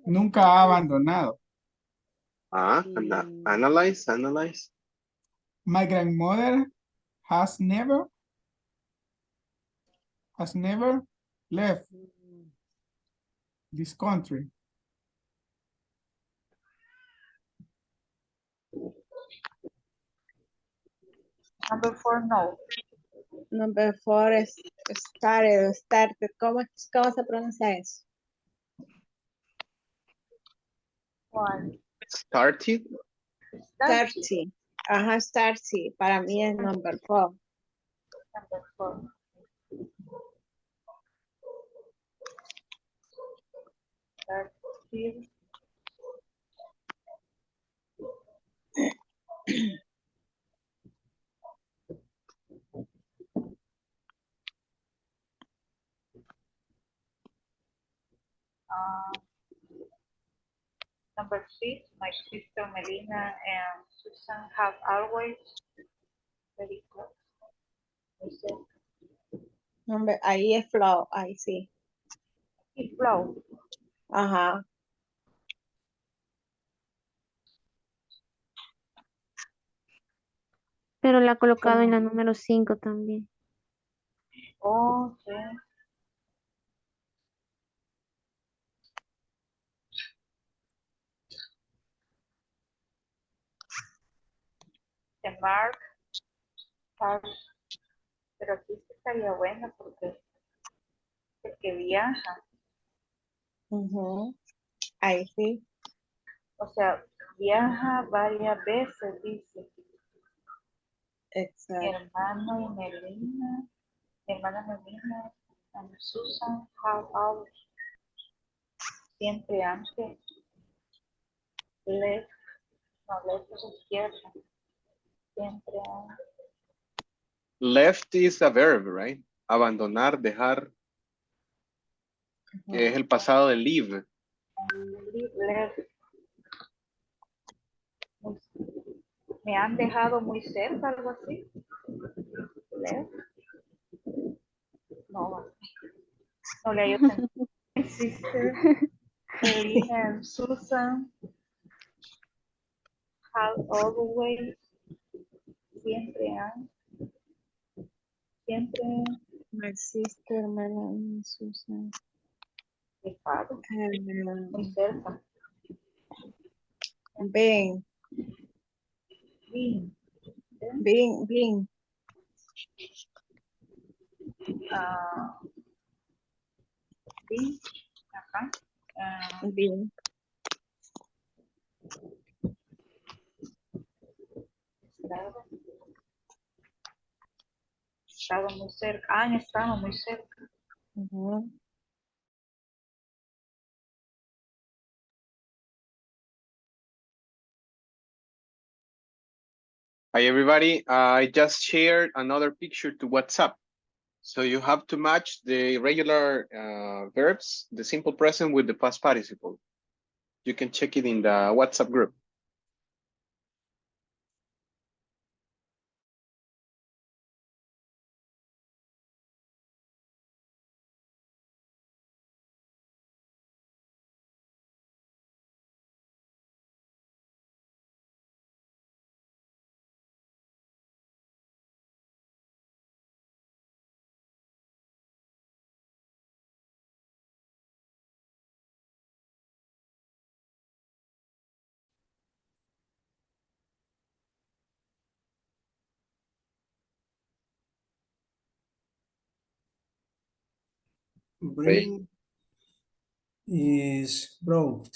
nunca ha abandonado. Analyze. My grandmother has never left this country. Number 4, no. Number 4 es started. ¿Cómo se pronuncia eso? ¿Cuál? Started. Starty. Ajá, starty. Para mí es number 4. Number 4. Started. Number 6, my sister Melina and Susan have always very close. Muy cerca. Number, ahí es flow, ahí sí. Y flow. Ajá. Pero la ha colocado en la número 5 también. Oh, sí. The mark has, pero aquí sí estaría bueno porque el que viaja, Ujú. Ahí sí. o sea, viaja varias veces, dice. Mi Exacto. hermano y Melina, mi hermana Melina and Susan have always, siempre antes, left, no, left es izquierda, siempre antes, Left is a verb, right? Abandonar, dejar, que es el pasado de leave. left, me han dejado muy cerca, algo así, left, no, no le ayudo. My sister, Melina and Susan have always, siempre han, siempre My sister, Melanie, Susan. dejado, muy cerca. Ven, Bien. bien. Ah, bien. Ajá. Ah, Bien. estado, estado muy cerca. Han estado muy cerca. Ujú. Hi, everybody. I just shared another picture to WhatsApp. So you have to match the regular verbs, the simple present with the past participle. You can check it in the WhatsApp group. Bring is brought.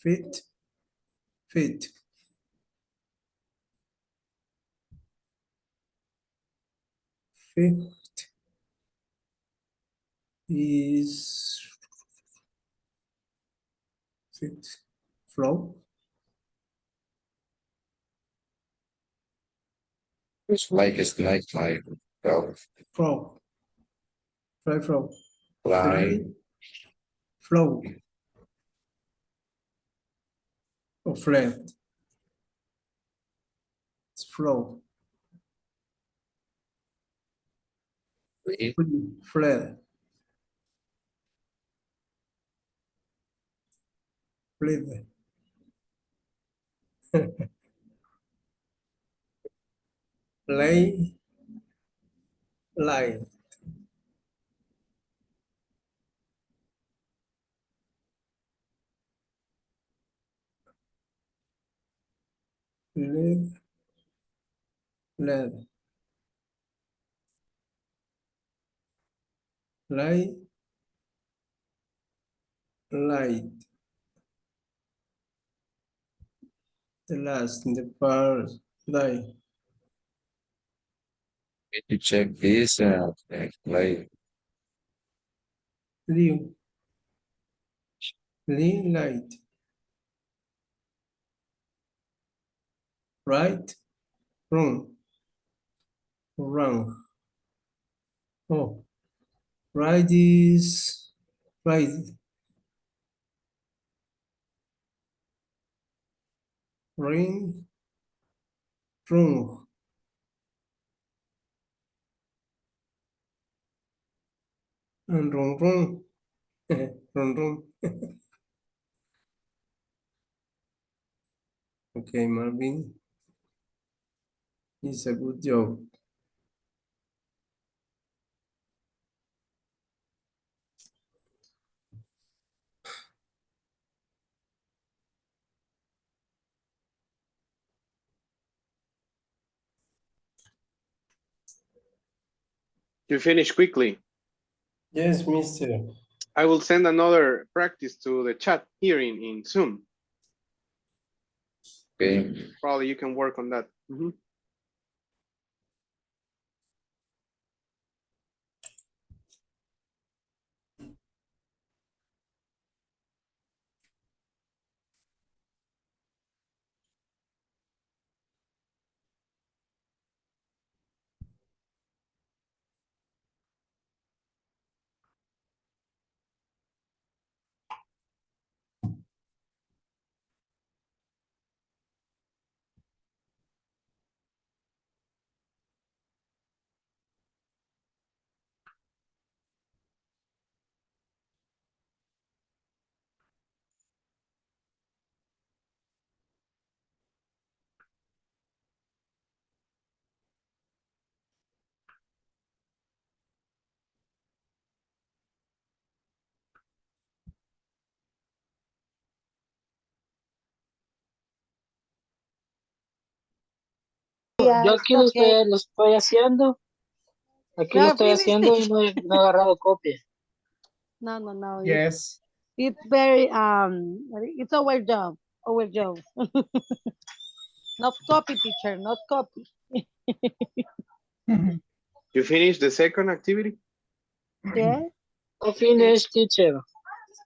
Fit, fit. Fit is fit. Flow, It's like a snake like dog. flow. Fly, flow. Fly. Flow. Or fled. It's flow. Fled. Fled. Lay, lie. Led, led. Lie, light. The last in the part, lie. Need to check this out. Like Live, lee, light. Right, wrong, wrong. Oh, right is right. ring, rung. And rung, rung. Rung, rung. Okay, Marvin. It's a good job. You finish quickly. Yes, mister. I will send another practice to the chat here in Zoom. Okay. Probably you can work on that. Yo aquí lo estoy haciendo. Aquí lo You estoy finished haciendo y it? no he agarrado copia. No. Yes. It's very, it's our job. Our job. Not copy, teacher, not copy. You finish the second activity? Yeah. I finished, teacher.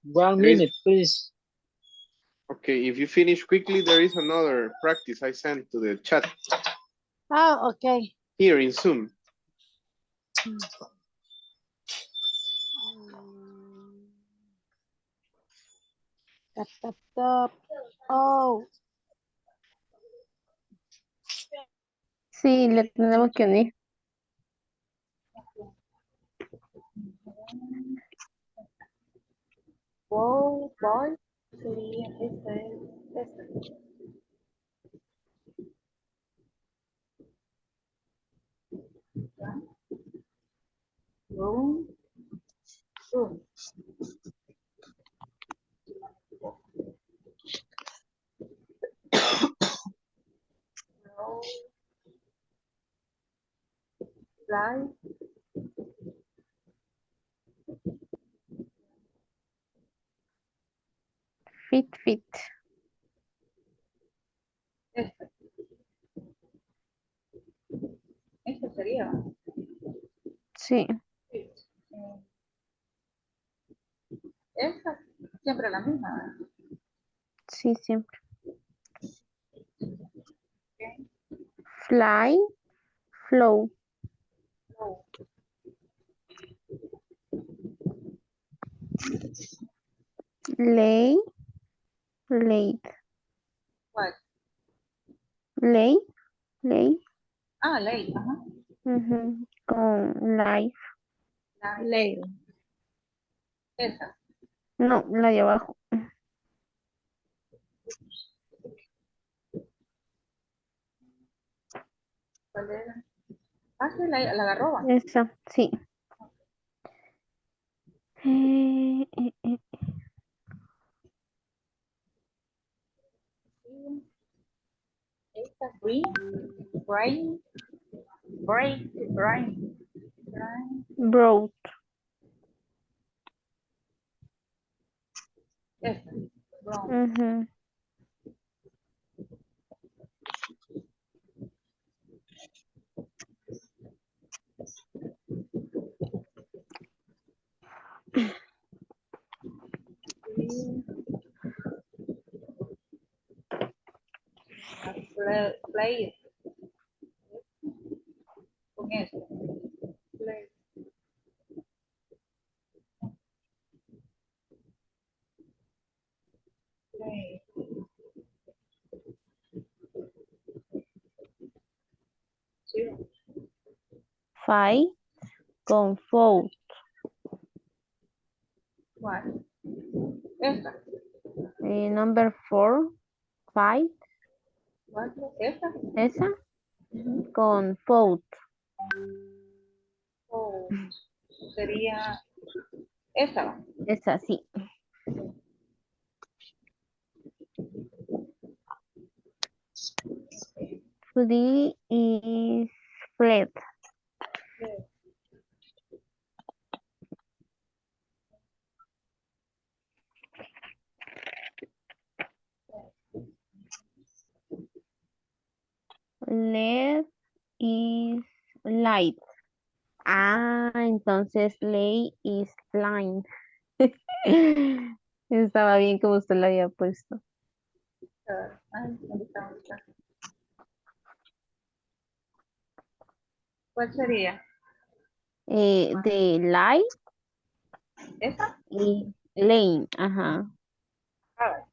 1 There is- minute, please. Okay, if you finish quickly, there is another practice I sent to the chat Oh, okay. here in Zoom. Tap. Oh, Sí, le tenemos que unir. Boy, sería esta. Room, room. Fly, Fit. esta. Esta sería. Sí, Eh, Esta, siempre la misma, ¿verdad? sí, siempre. Fly, flow. Oh, Lay, late. ¿cuál? Lay. Ah, ley, ajá. Con life. Ley. Esa. No, la de abajo. ¿Cuál era? Ah, sí, la agarró. Esa, sí. Eh. Esta, green, brain, brain. Broad. Esta, brown. Play con esto. Play. Play. Fight con fold. ¿Cuál? Esta. Number 4, fight. ¿Cuál es esa? Esa con fold. O sería esa. Esa sí. Flee is fled. Led is light. Ah, entonces lay is blind. Estaba bien como usted lo había puesto. Ay, ¿dónde está? ¿Dónde está? ¿Cuál sería? De light ¿Esa? y lane. Ajá. A ver.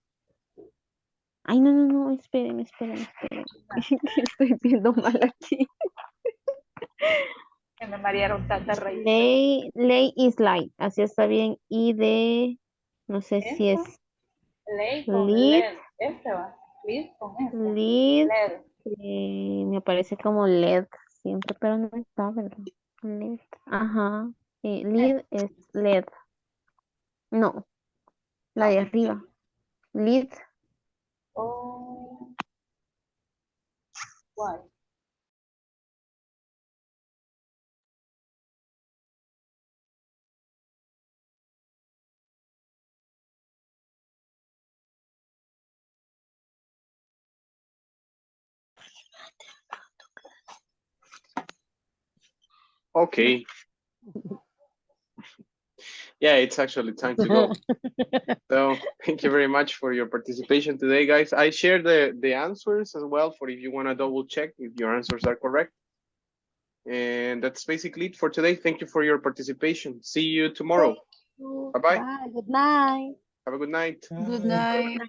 Ay, no, esperen. Estoy viendo mal aquí. Que me marearon tanta raíz. Lay is light. Así está bien. Y de, no sé si es Ley con lead. LED. Este va. Lead con este. Lead. LED. Me aparece como LED siempre, pero no está, ¿verdad? LED. Ajá. Lead es LED. No, la de arriba. Lead. Oh. ¿Cuál? Okay. Yeah, it's actually time to go. So thank you very much for your participation today, guys. I shared the answers as well for if you want to double check if your answers are correct. And that's basically it for today. Thank you for your participation. See you tomorrow. Bye-bye. Bye. Good night. Have a good night. Good night.